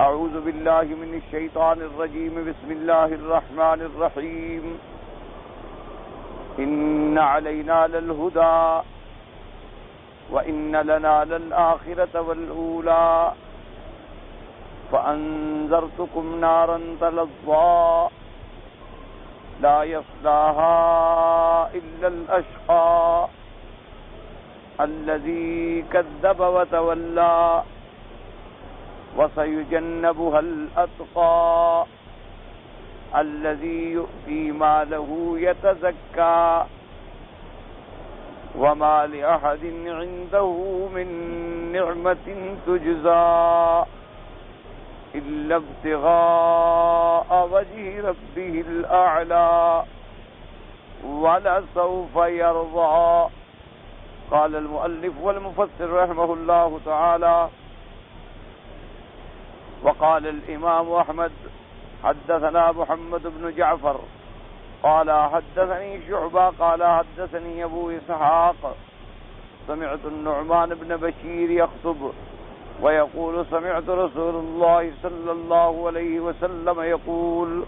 اعوذ باللہ من الشیطان الرجیم بسم اللہ الرحمن الرحیم ان علینا للہدی وان لنا للآخرۃ والأولی فانذرتکم نارا تلظی لا يصلاها الا الاشقى الذي كذب وتولى وسيجنبها الأتقى الذي يؤتي ماله يتزكى وما لأحد عنده من نعمة تجزى إلا ابتغاء وجه ربه الأعلى ولسوف يرضى. قال المؤلف والمفسر رحمه الله تعالى وقال الإمام أحمد حدثنا محمد بن جعفر قال حدثني شعبة قال حدثني أبو إسحاق سمعت النعمان بن بشير يخطب ويقول سمعت رسول الله صلى الله عليه وسلم يقول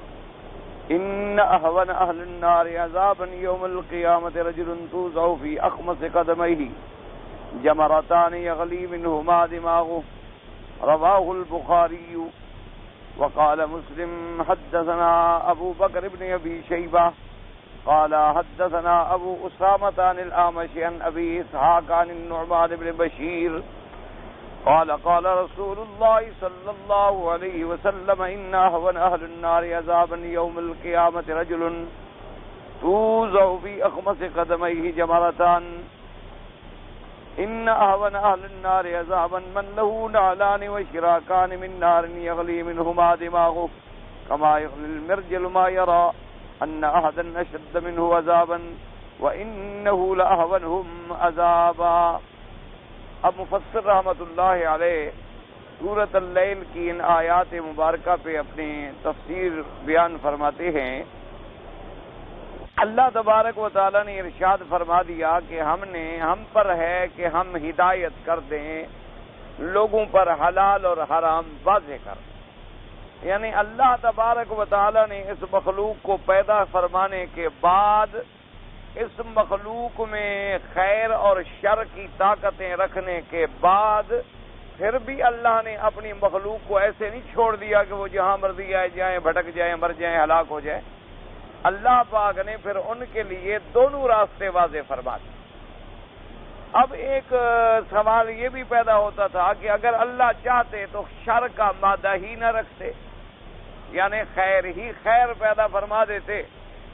إن أهون أهل النار عذابا يوم القيامة رجل توزع في أخمص قدميه جمرتان يغلي منهما دماغه. رواه البخاري. وقال مسلم حدثنا أبو بكر بن أبي شيبة قال حدثنا أبو أسامة عن الأعمش عن أبي إسحاق عن النعمان بن بشير قال قال رسول الله صلى الله عليه وسلم إن أهون أهل النار عذابا يوم القيامة رجل توزع في أخمص قدميه جمرتان. إن أهون أهل النار عذابا من له نعلان وشراكان من نار يغلي منهما دماغه كما يغلي المرجل ما يرى أن أحدا أشد منه عذابا وإنه لأهونهم عذابا. اب مفسر رحمت اللہ علیہ سورۃ اللیل کی ان آیات مبارکہ پہ اپنی تفسیر بیان فرماتے ہیں. اللہ تبارک و تعالیٰ نے ارشاد فرما دیا کہ ہم پر ہے کہ ہم ہدایت کر دیں لوگوں پر حلال اور حرام واضح کر دیں. یعنی اللہ تبارک و تعالیٰ نے اس مخلوق کو پیدا فرمانے کے بعد اس مخلوق میں خیر اور شر کی طاقتیں رکھنے کے بعد پھر بھی اللہ نے اپنی مخلوق کو ایسے نہیں چھوڑ دیا کہ وہ جہاں مرضی آئے جائیں بھٹک جائیں مر جائیں ہلاک ہو جائیں. اللہ پاک نے پھر ان کے لیے دونوں راستے واضح فرما دیے. اب ایک سوال یہ بھی پیدا ہوتا تھا کہ اگر اللہ چاہتے تو شر کا مادہ ہی نہ رکھتے، یعنی خیر ہی خیر پیدا فرما دیتے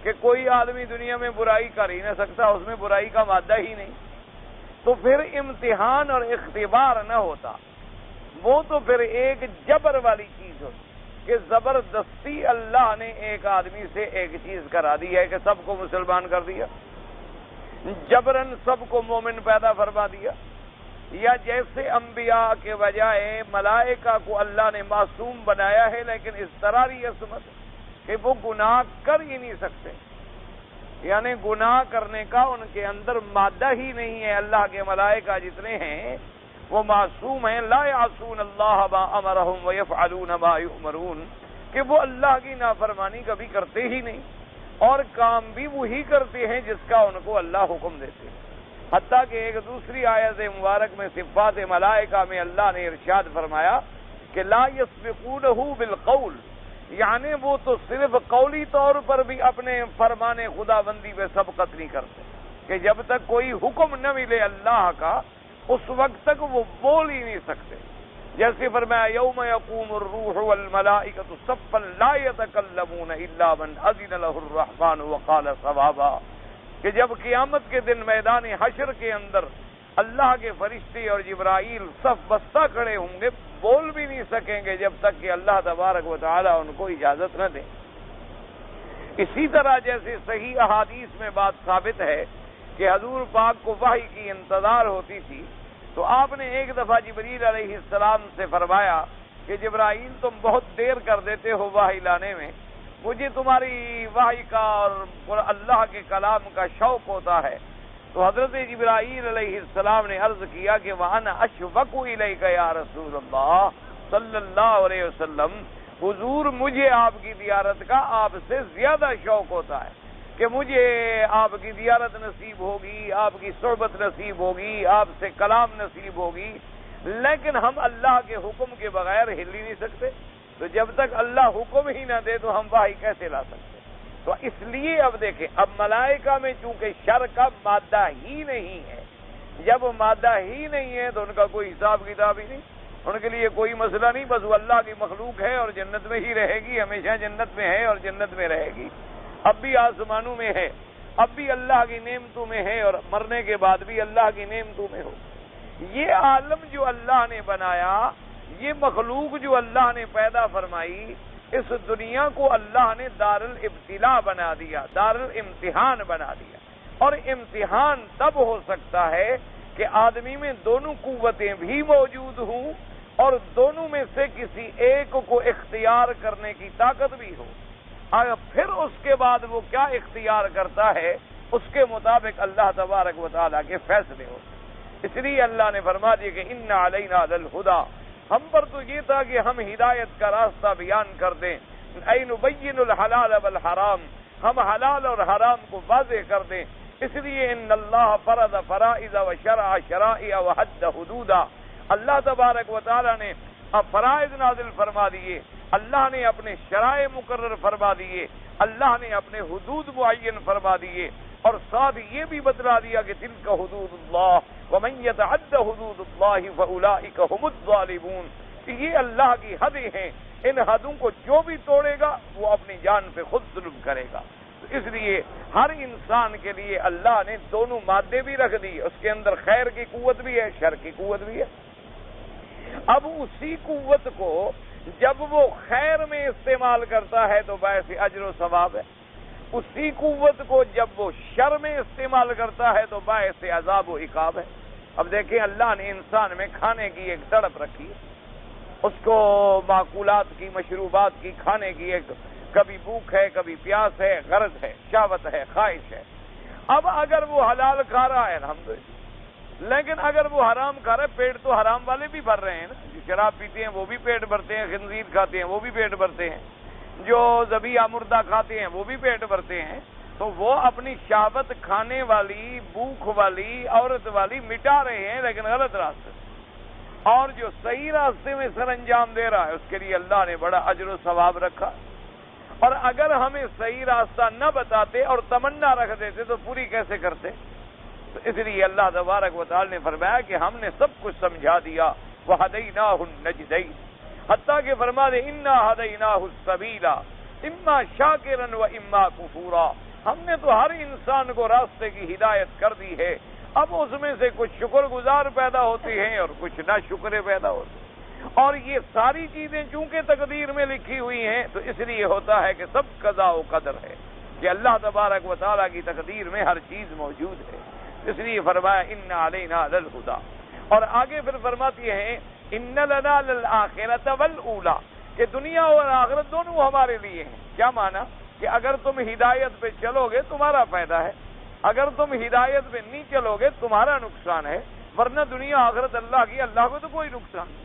کہ کوئی آدمی دنیا میں برائی کر ہی نہ سکتا، اس میں برائی کا مادہ ہی نہیں، تو پھر امتحان اور اختبار نہ ہوتا. وہ تو پھر ایک جبر والی چیز ہوتی کہ زبردستی اللہ نے ایک آدمی سے ایک چیز کرا دی ہے کہ سب کو مسلمان کر دیا، جبرن سب کو مومن پیدا فرما دیا. یا جیسے انبیاء کے بجائے ملائکہ کو اللہ نے معصوم بنایا ہے لیکن اس طرح عصمت کہ وہ گناہ کر ہی نہیں سکتے، یعنی گناہ کرنے کا ان کے اندر مادہ ہی نہیں ہے. اللہ کے ملائکہ جتنے ہیں وہ معصوم ہیں، لا یعصون اللہ ما امرہم ویفعلون ما یؤمرون، کہ وہ اللہ کی نافرمانی کبھی کرتے ہی نہیں اور کام بھی وہی کرتے ہیں جس کا ان کو اللہ حکم دیتے ہیں. حتیٰ کہ ایک دوسری آیت مبارک میں صفات ملائکہ میں اللہ نے ارشاد فرمایا کہ لا یسبقونہ بالقول، یعنی وہ تو صرف قولی طور پر بھی اپنے فرمان خدا بندی پہ سبقت نہیں کرتے کہ جب تک کوئی حکم نہ ملے اللہ کا اس وقت تک وہ بول ہی نہیں سکتے. جیسے فرمایا یوم یقوم الروح والملائکۃ صفا لا یتکلمون الا من اذن له الرحمن وقال صوابا، کہ جب قیامت کے دن میدان حشر کے اندر اللہ کے فرشتے اور جبرائیل صف بستہ کھڑے ہوں گے، بول بھی نہیں سکیں گے جب تک کہ اللہ تبارک و تعالی ان کو اجازت نہ دے. اسی طرح جیسے صحیح احادیث میں بات ثابت ہے کہ حضور پاک کو وحی کی انتظار ہوتی تھی، تو آپ نے ایک دفعہ جبریل علیہ السلام سے فرمایا کہ جبرائیل تم بہت دیر کر دیتے ہو وحی لانے میں، مجھے تمہاری وحی کا اور اللہ کے کلام کا شوق ہوتا ہے. تو حضرت جبرائیل علیہ السلام نے عرض کیا کہ وَأَنَا أَشْفَقُ إِلَيْكَ يَا رسول اللہ، صلی اللہ علیہ وسلم، حضور مجھے آپ کی زیارت کا آپ سے زیادہ شوق ہوتا ہے کہ مجھے آپ کی زیارت نصیب ہوگی، آپ کی صحبت نصیب ہوگی، آپ سے کلام نصیب ہوگی، لیکن ہم اللہ کے حکم کے بغیر ہل ہی نہیں سکتے۔ تو جب تک اللہ حکم ہی نہ دے تو ہم وحی کیسے لا سکتے؟ تو اس لیے اب دیکھیں، اب ملائکہ میں چونکہ شر کا مادہ ہی نہیں ہے، جب مادہ ہی نہیں ہے تو ان کا کوئی حساب کتاب ہی نہیں، ان کے لیے کوئی مسئلہ نہیں، بس وہ اللہ کی مخلوق ہے اور جنت میں ہی رہے گی، ہمیشہ جنت میں ہے اور جنت میں رہے گی، اب بھی آسمانوں میں ہے، اب بھی اللہ کی نعمتوں میں ہے اور مرنے کے بعد بھی اللہ کی نعمتوں میں ہو۔ یہ عالم جو اللہ نے بنایا، یہ مخلوق جو اللہ نے پیدا فرمائی، اس دنیا کو اللہ نے دار الابتلاء بنا دیا، دار الامتحان بنا دیا، اور امتحان تب ہو سکتا ہے کہ آدمی میں دونوں قوتیں بھی موجود ہوں اور دونوں میں سے کسی ایک کو اختیار کرنے کی طاقت بھی ہو، اور پھر اس کے بعد وہ کیا اختیار کرتا ہے اس کے مطابق اللہ تبارک و تعالیٰ کے فیصلے ہو۔ اس لیے اللہ نے فرما دیا کہ ان علینا للہدی، ہم پر تو یہ تھا کہ ہم ہدایت کا راستہ بیان کر دیں، ای نبین الحلال والحرام، ہم حلال اور حرام کو واضح کر دیں۔ اس لیے ان اللہ فرض فرائض و شرع شرائع و حد حدودا، اللہ تبارک و تعالیٰ نے فرائض نازل فرما دیے، اللہ نے اپنے شرائع مقرر فرما دیے، اللہ نے اپنے حدود معین فرما دیے، اور ساتھ یہ بھی بتلا دیا کہ تلک حدود اللہ ومن یتعد حدود اللہ فاولئک هم الظالمون، کہ یہ اللہ کی حدیں ہیں، ان حدوں کو جو بھی توڑے گا وہ اپنی جان پہ خود ظلم کرے گا۔ تو اس لیے ہر انسان کے لیے اللہ نے دونوں مادے بھی رکھ دی، اس کے اندر خیر کی قوت بھی ہے، شر کی قوت بھی ہے۔ اب اسی قوت کو جب وہ خیر میں استعمال کرتا ہے تو باعث اجر و ثواب ہے، اسی قوت کو جب وہ شر میں استعمال کرتا ہے تو باعث عذاب و عقاب ہے۔ اب دیکھیں، اللہ نے انسان میں کھانے کی ایک تڑپ رکھی، اس کو معقولات کی، مشروبات کی، کھانے کی ایک کبھی بھوک ہے، کبھی پیاس ہے، غرض ہے، شہوت ہے، خواہش ہے۔ اب اگر وہ حلال کھا رہا ہے الحمدللہ، لیکن اگر وہ حرام کھا رہا ہے، پیٹ تو حرام والے بھی بھر رہے ہیں نا، جو شراب پیتے ہیں وہ بھی پیٹ بھرتے ہیں، خنزیر کھاتے ہیں وہ بھی پیٹ بھرتے ہیں، جو ذبیحہ مردہ کھاتے ہیں وہ بھی پیٹ بھرتے ہیں، تو وہ اپنی شہوت کھانے والی، بھوک والی، عورت والی مٹا رہے ہیں، لیکن غلط راستے سے۔ اور جو صحیح راستے میں سر انجام دے رہا ہے اس کے لیے اللہ نے بڑا اجر و ثواب رکھا۔ اور اگر ہمیں صحیح راستہ نہ بتاتے اور تمنا رکھ دیتے تو پوری کیسے کرتے؟ تو اس لیے اللہ تبارک و تعالی نے فرمایا کہ ہم نے سب کچھ سمجھا دیا، وَهَدَيْنَاهُ النَّجْدَيْنِ، حتیٰ کہ فرما دے اِنَّا هَدَيْنَاهُ السَّبِيلَ اِمَّا شَاكِرًا وَإِمَّا كُفُورًا، ہم نے تو ہر انسان کو راستے کی ہدایت کر دی ہے، اب اس میں سے کچھ شکر گزار پیدا ہوتے ہیں اور کچھ ناشکرے پیدا ہوتے ہیں، اور یہ ساری چیزیں چونکہ تقدیر میں لکھی ہوئی ہیں تو اس لیے ہوتا ہے کہ سب قضاء و قدر ہے، کہ اللہ تبارک و تعالیٰ کی تقدیر میں ہر چیز موجود ہے۔ اس لیے فرمایا ان علینا للہدی، اور آگے پھر فرماتی ہیں ان لنا للآخرۃ والأولی، کہ دنیا اور آخرت دونوں ہمارے لیے ہیں۔ کیا معنی؟ کہ اگر تم ہدایت پہ چلو گے تمہارا فائدہ ہے، اگر تم ہدایت پہ نہیں چلو گے تمہارا نقصان ہے، ورنہ دنیا آخرت اللہ کی، اللہ کو تو کوئی نقصان نہیں۔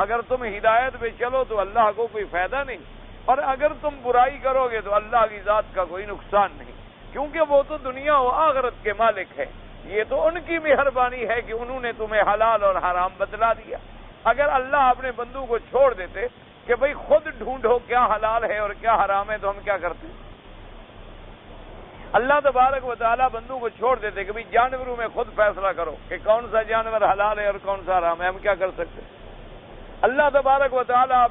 اگر تم ہدایت پہ چلو تو اللہ کو کوئی فائدہ نہیں، اور اگر تم برائی کرو گے تو اللہ کی ذات کا کوئی نقصان نہیں، کیونکہ وہ تو دنیا و آخرت کے مالک ہے۔ یہ تو ان کی مہربانی ہے کہ انہوں نے تمہیں حلال اور حرام بتلا دیا۔ اگر اللہ اپنے بندوں کو چھوڑ دیتے کہ بھئی خود ڈھونڈو کیا حلال ہے اور کیا حرام ہے، تو ہم کیا کرتے؟ اللہ تبارک و تعالیٰ بندوں کو چھوڑ دیتے کہ بھئی جانوروں میں خود فیصلہ کرو کہ کون سا جانور حلال ہے اور کون سا حرام ہے، ہم کیا کر سکتے؟ اللہ تبارک و تعالیٰ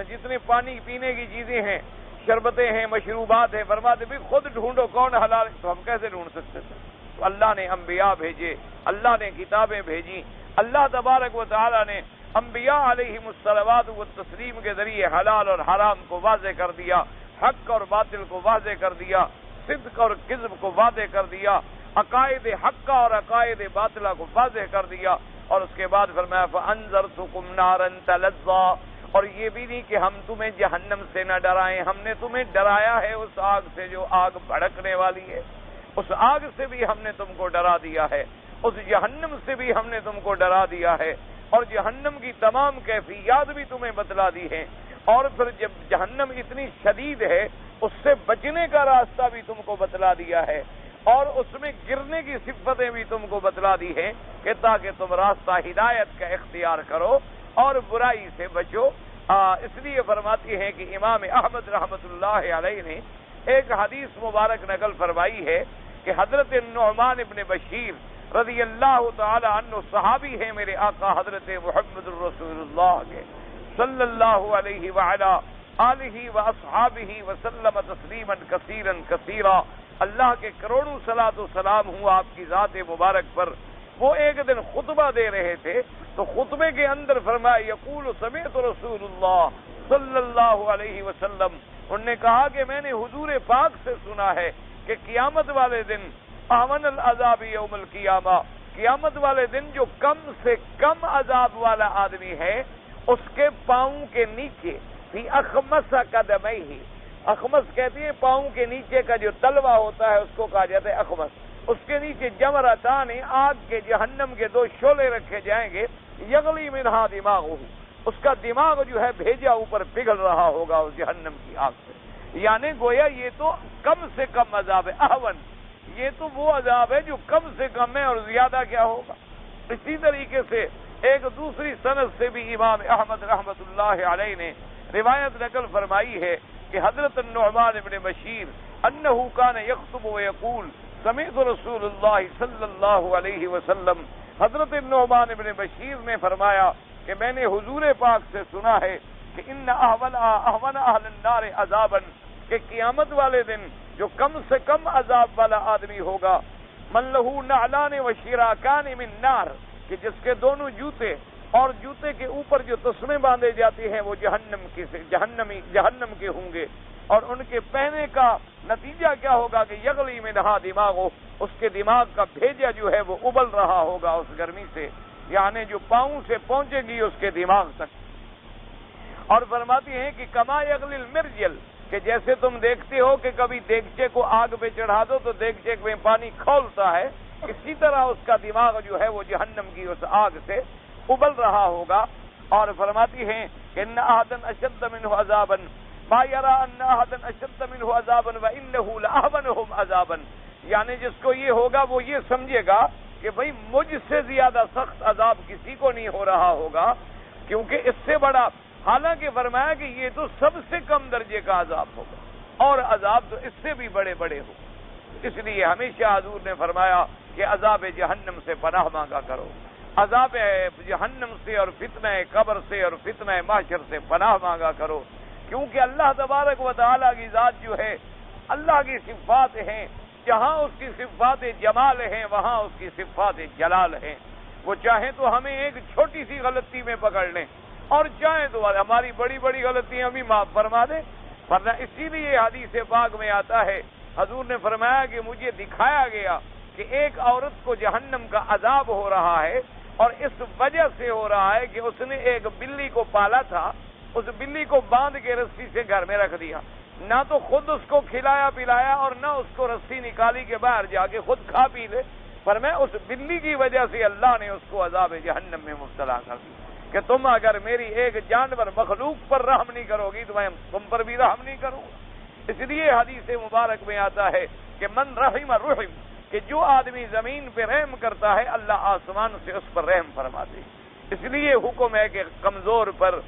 جتنے پانی پینے کی چیزیں ہیں، شربتیں ہیں، مشروبات ہیں، فرماتے بھی خود ڈھونڈو کون حلال ہے، تو ہم کیسے ڈھونڈ سکتے تھے؟ تو اللہ نے انبیاء بھیجے، اللہ نے کتابیں بھیجی، اللہ تبارک و تعالیٰ نے انبیاء علیہم الصلوات والتسلیم کے ذریعے حلال اور حرام کو واضح کر دیا، حق اور باطل کو واضح کر دیا، صدق اور کذب کو واضح کر دیا، عقائد حقہ اور عقائد باطلہ کو واضح کر دیا، اور اس کے بعد فرمایا فَأَنذَرْتُكُمْ نَارًا تَلَظَّىٰ، اور یہ بھی نہیں کہ ہم تمہیں جہنم سے نہ ڈرائیں، ہم نے تمہیں ڈرایا ہے اس آگ سے جو آگ بھڑکنے والی ہے، اس آگ سے بھی ہم نے تم کو ڈرا دیا ہے، اس جہنم سے بھی ہم نے تم کو ڈرا دیا ہے، اور جہنم کی تمام کیفیات بھی تمہیں بتلا دی ہیں، اور پھر جب جہنم اتنی شدید ہے اس سے بچنے کا راستہ بھی تم کو بتلا دیا ہے، اور اس میں گرنے کی صفتیں بھی تم کو بتلا دی ہیں کہ تاکہ تم راستہ ہدایت کا اختیار کرو اور برائی سے بچو۔ اس لیے فرماتی ہیں کہ امام احمد رحمۃ اللہ علیہ نے ایک حدیث مبارک نقل فرمائی ہے کہ حضرت نعمان ابن بشیر رضی اللہ تعالی عنہ صحابی ہیں میرے آقا حضرت محمد الرسول اللہ کے صلی اللہ علیہ وعلا آلہ واصحابہ وسلم تسلیما کثیرا کثیرا، اللہ کے کروڑوں صلاۃ و سلام ہوں آپ کی ذات مبارک پر۔ وہ ایک دن خطبہ دے رہے تھے تو خطبے کے اندر فرمایا یقول سمعت رسول اللہ صلی اللہ علیہ وسلم، انہوں نے کہا کہ میں نے حضور پاک سے سنا ہے کہ قیامت والے دن اہون العذاب یوم القیامہ، قیامت والے دن جو کم سے کم عذاب والا آدمی ہے اس کے پاؤں کے نیچے فی اخمص قدمیہ، اخمص کہتی ہیں پاؤں کے نیچے کا جو تلوا ہوتا ہے اس کو کہا جاتا ہے اخمص، اس کے نیچے جمرتان آگ کے جہنم کے دو شعلے رکھے جائیں گے، یغلی منہا دماغہ، اس کا دماغ جو ہے بھیجا اوپر پگھل رہا ہوگا اس جہنم کی آگ سے، یعنی گویا یہ تو کم سے کم عذاب ہے، احون یہ تو وہ عذاب ہے جو کم سے کم ہے اور زیادہ کیا ہوگا۔ اسی طریقے سے ایک دوسری سند سے بھی امام احمد رحمۃ اللہ علیہ نے روایت نقل فرمائی ہے کہ حضرت النعمان ابن بشیر انہ کان یخطب ویقول سمعت رسول اللہ صلی اللہ علیہ وسلم، حضرت النعمان ابن بشیر نے فرمایا کہ میں نے حضور پاک سے سنا ہے کہ ان احون اہل النار عذابا، کہ قیامت والے دن جو کم سے کم عذاب والا آدمی ہوگا من لہو نعلان و شراکان من نار، کہ جس کے دونوں جوتے اور جوتے کے اوپر جو تسمے باندھے جاتے ہیں وہ جہنم کے ہوں گے، اور ان کے پہنے کا نتیجہ کیا ہوگا کہ یغلی منہا دماغ، اس کے دماغ کا بھیجا جو ہے وہ ابل رہا ہوگا اس گرمی سے، یعنی جو پاؤں سے پہنچے گی اس کے دماغ تک۔ اور فرماتی ہیں کہ کما یغلی المرجل، کہ جیسے تم دیکھتے ہو کہ کبھی دیگچے کو آگ پہ چڑھا دو تو دیگچے میں پانی کھولتا ہے، اسی طرح اس کا دماغ جو ہے وہ جہنم کی اس آگ سے ابل رہا ہوگا۔ اور فرماتی ہیں کہ ان احدن اشد منہ عذابا ما یرا ان احدن اشد منہ عذابا وانہ لاحونہم عذابا، یعنی جس کو یہ ہوگا وہ یہ سمجھے گا کہ بھئی مجھ سے زیادہ سخت عذاب کسی کو نہیں ہو رہا ہوگا، کیونکہ اس سے بڑا، حالانکہ فرمایا کہ یہ تو سب سے کم درجے کا عذاب ہوگا اور عذاب تو اس سے بھی بڑے بڑے ہوں۔ اس لیے ہمیشہ حضور نے فرمایا کہ عذاب جہنم سے پناہ مانگا کرو، عذاب جہنم سے اور فتنہ قبر سے اور فتنہ محشر سے پناہ مانگا کرو، کیونکہ اللہ تبارک و تعالیٰ کی ذات جو ہے، اللہ کی صفات ہیں، جہاں اس کی صفات جمال ہیں وہاں اس کی صفات جلال ہیں۔ وہ چاہیں تو ہمیں ایک چھوٹی سی غلطی میں پکڑ لیں اور چاہیں تو ہماری بڑی بڑی غلطیاں بھی معاف فرما دیں، ورنہ اسی لیے حدیث پاک میں آتا ہے، حضور نے فرمایا کہ مجھے دکھایا گیا کہ ایک عورت کو جہنم کا عذاب ہو رہا ہے، اور اس وجہ سے ہو رہا ہے کہ اس نے ایک بلی کو پالا تھا، اس بلی کو باندھ کے رسی سے گھر میں رکھ دیا، نہ تو خود اس کو کھلایا پلایا اور نہ اس کو رسی نکالی کے باہر جا کے خود کھا پی لے، پر میں اس بلی کی وجہ سے اللہ نے اس کو عذاب جہنم میں مبتلا کر دیا کہ تم اگر میری ایک جانور مخلوق پر رحم نہیں کرو گی تو میں تم پر بھی رحم نہیں کروں گا۔ اس لیے حدیث مبارک میں آتا ہے کہ من رحم رحم، کہ جو آدمی زمین پہ رحم کرتا ہے اللہ آسمان سے اس پر رحم فرماتے۔ اس لیے حکم ہے کہ کمزور پر،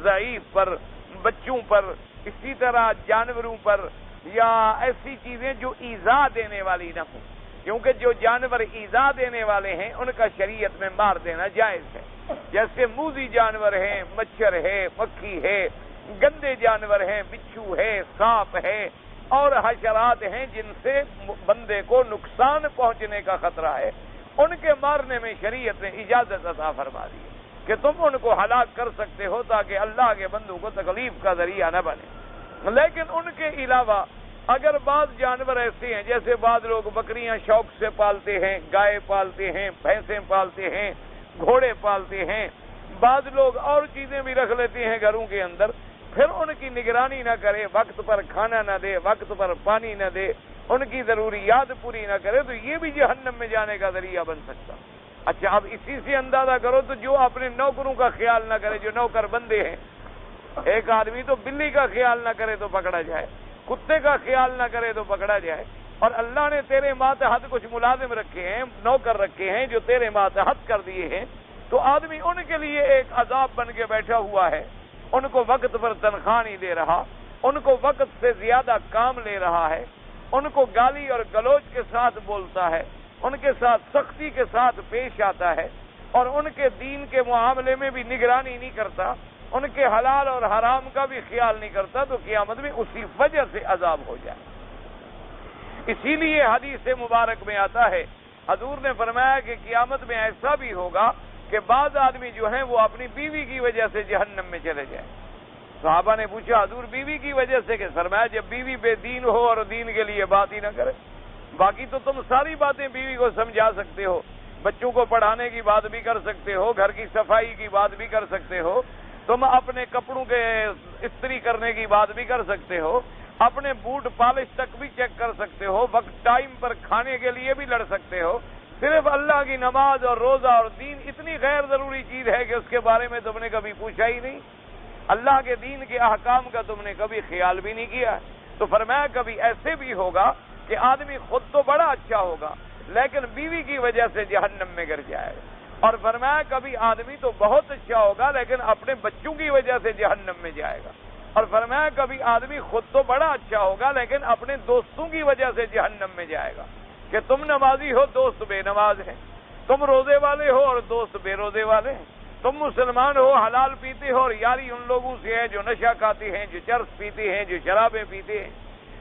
ضعیف پر، بچوں پر، اسی طرح جانوروں پر، یا ایسی چیزیں جو ایذا دینے والی نہ ہوں، کیونکہ جو جانور ایذا دینے والے ہیں ان کا شریعت میں مار دینا جائز ہے، جیسے موذی جانور ہیں، مچھر ہے، مکھی ہے، گندے جانور ہیں، بچھو ہے، سانپ ہے اور حشرات ہیں جن سے بندے کو نقصان پہنچنے کا خطرہ ہے، ان کے مارنے میں شریعت نے اجازت عطا فرما دی کہ تم ان کو ہلاک کر سکتے ہو تاکہ اللہ کے بندوں کو تکلیف کا ذریعہ نہ بنے۔ لیکن ان کے علاوہ اگر بعض جانور ایسے ہیں، جیسے بعض لوگ بکریاں شوق سے پالتے ہیں، گائے پالتے ہیں، بھینسیں پالتے ہیں، گھوڑے پالتے ہیں، بعض لوگ اور چیزیں بھی رکھ لیتے ہیں گھروں کے اندر، پھر ان کی نگرانی نہ کرے، وقت پر کھانا نہ دے، وقت پر پانی نہ دے، ان کی ضروریات پوری نہ کرے، تو یہ بھی جہنم میں جانے کا ذریعہ بن سکتا۔ اچھا اب اسی سے اندازہ کرو تو جو اپنے نوکروں کا خیال نہ کرے، جو نوکر بندے ہیں، ایک آدمی تو بلی کا خیال نہ کرے تو پکڑا جائے، کتے کا خیال نہ کرے تو پکڑا جائے، اور اللہ نے تیرے ماتحت کچھ ملازم رکھے ہیں، نوکر رکھے ہیں جو تیرے ماتحت کر دیے ہیں، تو آدمی ان کے لیے ایک عذاب بن کے بیٹھا ہوا ہے، ان کو وقت پر تنخواہ نہیں دے رہا، ان کو وقت سے زیادہ کام لے رہا ہے، ان کو گالی اور گلوچ کے ساتھ بولتا ہے، ان کے ساتھ سختی کے ساتھ پیش آتا ہے، اور ان کے دین کے معاملے میں بھی نگرانی نہیں کرتا، ان کے حلال اور حرام کا بھی خیال نہیں کرتا، تو قیامت میں اسی وجہ سے عذاب ہو جائے۔ اسی لیے حدیث مبارک میں آتا ہے، حضور نے فرمایا کہ قیامت میں ایسا بھی ہوگا کہ بعض آدمی جو ہیں وہ اپنی بیوی کی وجہ سے جہنم میں چلے جائیں۔ صحابہ نے پوچھا حضور بیوی کی وجہ سے کہ؟ فرمایا جب بیوی بے دین ہو اور دین کے لیے بات ہی نہ کرے، باقی تو تم ساری باتیں بیوی کو سمجھا سکتے ہو، بچوں کو پڑھانے کی بات بھی کر سکتے ہو، گھر کی صفائی کی بات بھی کر سکتے ہو، تم اپنے کپڑوں کے استری کرنے کی بات بھی کر سکتے ہو، اپنے بوٹ پالش تک بھی چیک کر سکتے ہو، وقت ٹائم پر کھانے کے لیے بھی لڑ سکتے ہو، صرف اللہ کی نماز اور روزہ اور دین اتنی غیر ضروری چیز ہے کہ اس کے بارے میں تم نے کبھی پوچھا ہی نہیں، اللہ کے دین کے احکام کا تم نے کبھی خیال بھی نہیں کیا۔ تو فرمایا کبھی ایسے بھی ہوگا کہ آدمی خود تو بڑا اچھا ہوگا لیکن بیوی کی وجہ سے جہنم میں گر جائے گا، اور فرمایا کبھی آدمی تو بہت اچھا ہوگا لیکن اپنے بچوں کی وجہ سے جہنم میں جائے گا، اور فرمایا کبھی آدمی خود تو بڑا اچھا ہوگا لیکن اپنے دوستوں کی وجہ سے جہنم میں جائے گا، کہ تم نمازی ہو دوست بے نماز ہیں، تم روزے والے ہو اور دوست بے روزے والے ہیں، تم مسلمان ہو حلال پیتے ہو اور یاری ان لوگوں سے ہے جو نشہ کھاتے ہیں، جو چرس پیتے ہیں، جو شرابیں پیتے ہیں،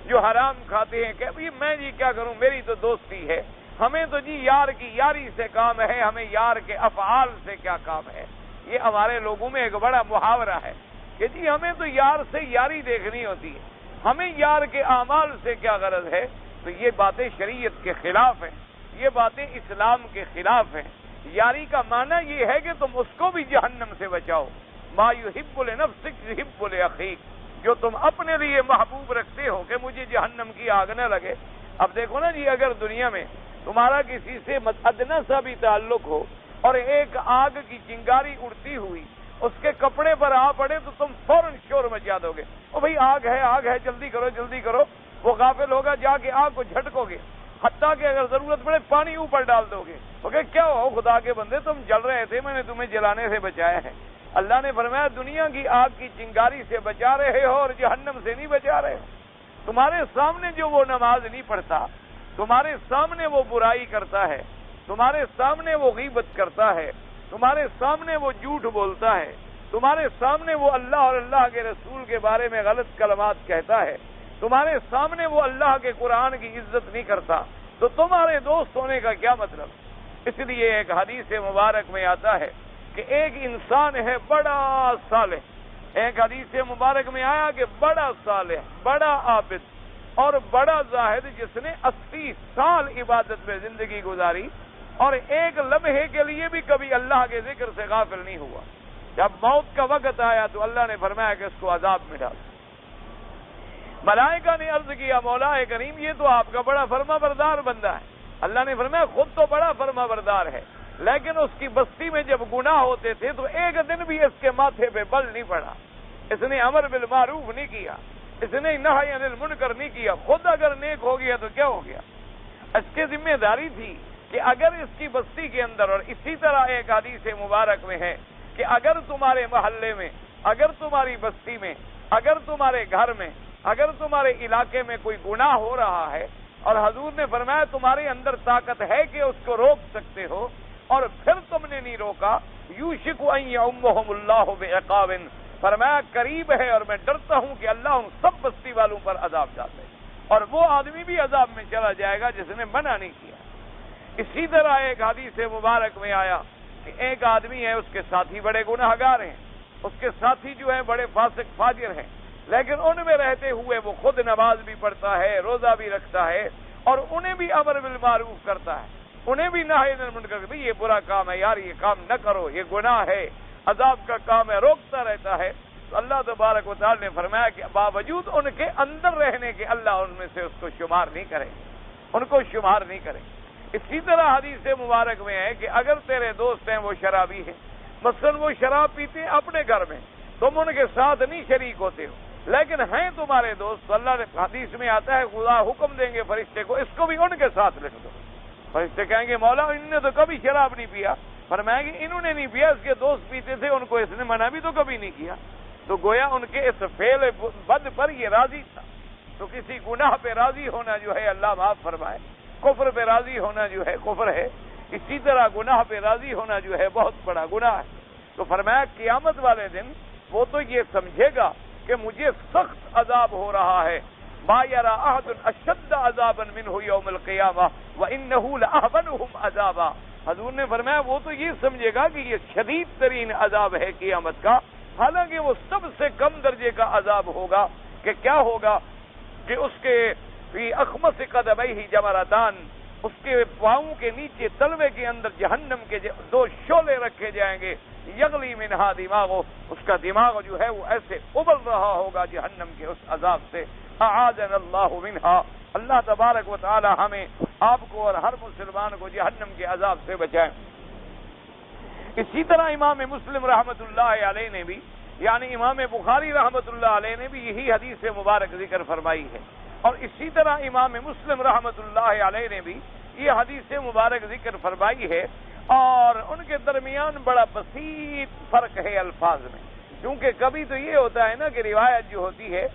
جو حرام کھاتے ہیں، کہ ابھی میں جی کیا کروں، میری تو دوستی ہے، ہمیں تو جی یار کی یاری سے کام ہے، ہمیں یار کے افعال سے کیا کام ہے۔ یہ ہمارے لوگوں میں ایک بڑا محاورہ ہے کہ جی ہمیں تو یار سے یاری دیکھنی ہوتی ہے، ہمیں یار کے اعمال سے کیا غرض ہے۔ تو یہ باتیں شریعت کے خلاف ہیں، یہ باتیں اسلام کے خلاف ہیں۔ یاری کا معنی یہ ہے کہ تم اس کو بھی جہنم سے بچاؤ، ما یحب لنفسک یحب لاخیک، جو تم اپنے لیے محبوب رکھتے ہو کہ مجھے جہنم کی آگ نہ لگے۔ اب دیکھو نا جی، اگر دنیا میں تمہارا کسی سے ادنا سا بھی تعلق ہو اور ایک آگ کی چنگاری اڑتی ہوئی اس کے کپڑے پر آ پڑے تو تم فوراً شور مچا دو گے، او بھائی آگ ہے، جلدی کرو جلدی کرو۔ وہ غافل ہوگا، جا کے آگ کو جھٹکو گے، حتیٰ کہ اگر ضرورت پڑے پانی اوپر ڈال دو گے، اوکے کیا ہو خدا کے بندے تم جل رہے تھے، میں نے تمہیں جلانے سے بچایا ہے۔ اللہ نے فرمایا دنیا کی آگ کی چنگاری سے بچا رہے ہو اور جہنم سے نہیں بچا رہے ہو۔ تمہارے سامنے جو وہ نماز نہیں پڑھتا، تمہارے سامنے وہ برائی کرتا ہے، تمہارے سامنے وہ غیبت کرتا ہے، تمہارے سامنے وہ جھوٹ بولتا ہے، تمہارے سامنے وہ اللہ اور اللہ کے رسول کے بارے میں غلط کلمات کہتا ہے، تمہارے سامنے وہ اللہ کے قرآن کی عزت نہیں کرتا، تو تمہارے دوست ہونے کا کیا مطلب؟ اس لیے ایک حدیث مبارک میں آتا ہے کہ ایک انسان ہے بڑا صالح، ایک حدیث مبارک میں آیا کہ بڑا صالح، بڑا عابد اور بڑا زاہد جس نے 80 سال عبادت میں زندگی گزاری اور ایک لمحے کے لیے بھی کبھی اللہ کے ذکر سے غافل نہیں ہوا، جب موت کا وقت آیا تو اللہ نے فرمایا کہ اس کو عذاب میں ڈال۔ ملائکہ نے عرض کیا مولا کریم یہ تو آپ کا بڑا فرما بردار بندہ ہے۔ اللہ نے فرمایا خود تو بڑا فرما بردار ہے لیکن اس کی بستی میں جب گناہ ہوتے تھے تو ایک دن بھی اس کے ماتھے پہ بل نہیں پڑا، اس نے امر بالمعروف نہیں کیا، اس نے نہی عن المنکر نہیں کیا، خود اگر نیک ہو گیا تو کیا ہو گیا؟ اس کی ذمہ داری تھی کہ اگر اس کی بستی کے اندر، اور اسی طرح ایک حدیث مبارک میں ہے کہ اگر تمہارے محلے میں، اگر تمہاری بستی میں، اگر تمہارے گھر میں، اگر تمہارے علاقے میں کوئی گناہ ہو رہا ہے اور حضور نے فرمایا تمہارے اندر طاقت ہے کہ اس کو روک سکتے ہو اور پھر تم نے نہیں روکا، یوشک ان یعمہم اللہ بعقاب، فرمایا قریب ہے اور میں ڈرتا ہوں کہ اللہ ان سب بستی والوں پر عذاب ڈال دے اور وہ آدمی بھی عذاب میں چلا جائے گا جس نے منع نہیں کیا۔ اسی طرح ایک حدیث مبارک میں آیا کہ ایک آدمی ہے، اس کے ساتھی بڑے گناہ گار ہیں، اس کے ساتھی جو ہیں بڑے فاسق فاجر ہیں، لیکن ان میں رہتے ہوئے وہ خود نماز بھی پڑھتا ہے، روزہ بھی رکھتا ہے اور انہیں بھی امر بالمعروف کرتا ہے، انہیں بھی نہی عن المنکر کہ یہ برا کام ہے یار، یہ کام نہ کرو، یہ گناہ ہے، عذاب کا کام ہے، روکتا رہتا ہے۔ تو اللہ تبارک و تعالی نے فرمایا کہ باوجود ان کے اندر رہنے کے اللہ ان میں سے اس کو شمار نہیں کرے، ان کو شمار نہیں کرے۔ اسی طرح حدیث مبارک میں ہے کہ اگر تیرے دوست ہیں وہ شرابی ہیں، مثلا وہ شراب پیتے ہیں اپنے گھر میں، تم ان کے ساتھ نہیں شریک ہوتے ہو، لیکن ہیں تمہارے دوست، تو اللہ نے حدیث میں آتا ہے خدا حکم دیں گے فرشتے کو، اس کو بھی ان کے ساتھ لکھ دو۔ فرشتے کہیں گے مولا انہوں نے تو کبھی شراب نہیں پیا، فرمائیں گے انہوں نے نہیں پیا، اس کے دوست پیتے تھے، ان کو اس نے منع بھی تو کبھی نہیں کیا۔ تو گویا ان کے اس فعل بد پر یہ راضی تھا۔ تو کسی گناہ پہ راضی ہونا جو ہے اللہ معاف فرمائے، کفر پہ راضی ہونا جو ہے کفر ہے، اسی طرح گناہ پہ راضی ہونا جو ہے بہت بڑا گناہ ہے۔ تو فرمایا قیامت والے دن وہ تو یہ سمجھے گا کہ مجھے سخت عذاب ہو رہا ہے، ما یری احد اشد عذابا منہ یوم القیامہ وانہ لاحونہم عذابا۔ حضور نے فرمایا وہ تو یہ سمجھے گا کہ یہ شدید ترین عذاب ہے قیامت کا، حالانکہ وہ سب سے کم درجے کا عذاب ہوگا۔ کہ کیا ہوگا کہ اس کے فی اخمص قدمیہ جمرتان، اس کے پاؤں کے نیچے تلوے کے اندر جہنم کے دو شعلے رکھے جائیں گے، یغلی منہا دماغو، اس کا دماغ جو ہے وہ ایسے ابل رہا ہوگا جہنم کے اس عذاب سے۔ اعاذنا اللہ منہا، اللہ تبارک و تعالی ہمیں آپ کو اور ہر مسلمان کو جہنم کے عذاب سے بچائیں۔ اسی طرح امام مسلم رحمۃ اللہ علیہ نے بھی، یعنی امام بخاری رحمۃ اللہ علیہ نے بھی یہی حدیث مبارک ذکر فرمائی ہے، اور اسی طرح امام مسلم رحمۃ اللہ علیہ نے بھی یہ حدیث مبارک ذکر فرمائی ہے، اور ان کے درمیان بڑا بسیط فرق ہے الفاظ میں، کیونکہ کبھی تو یہ ہوتا ہے نا کہ روایت جو ہوتی ہے،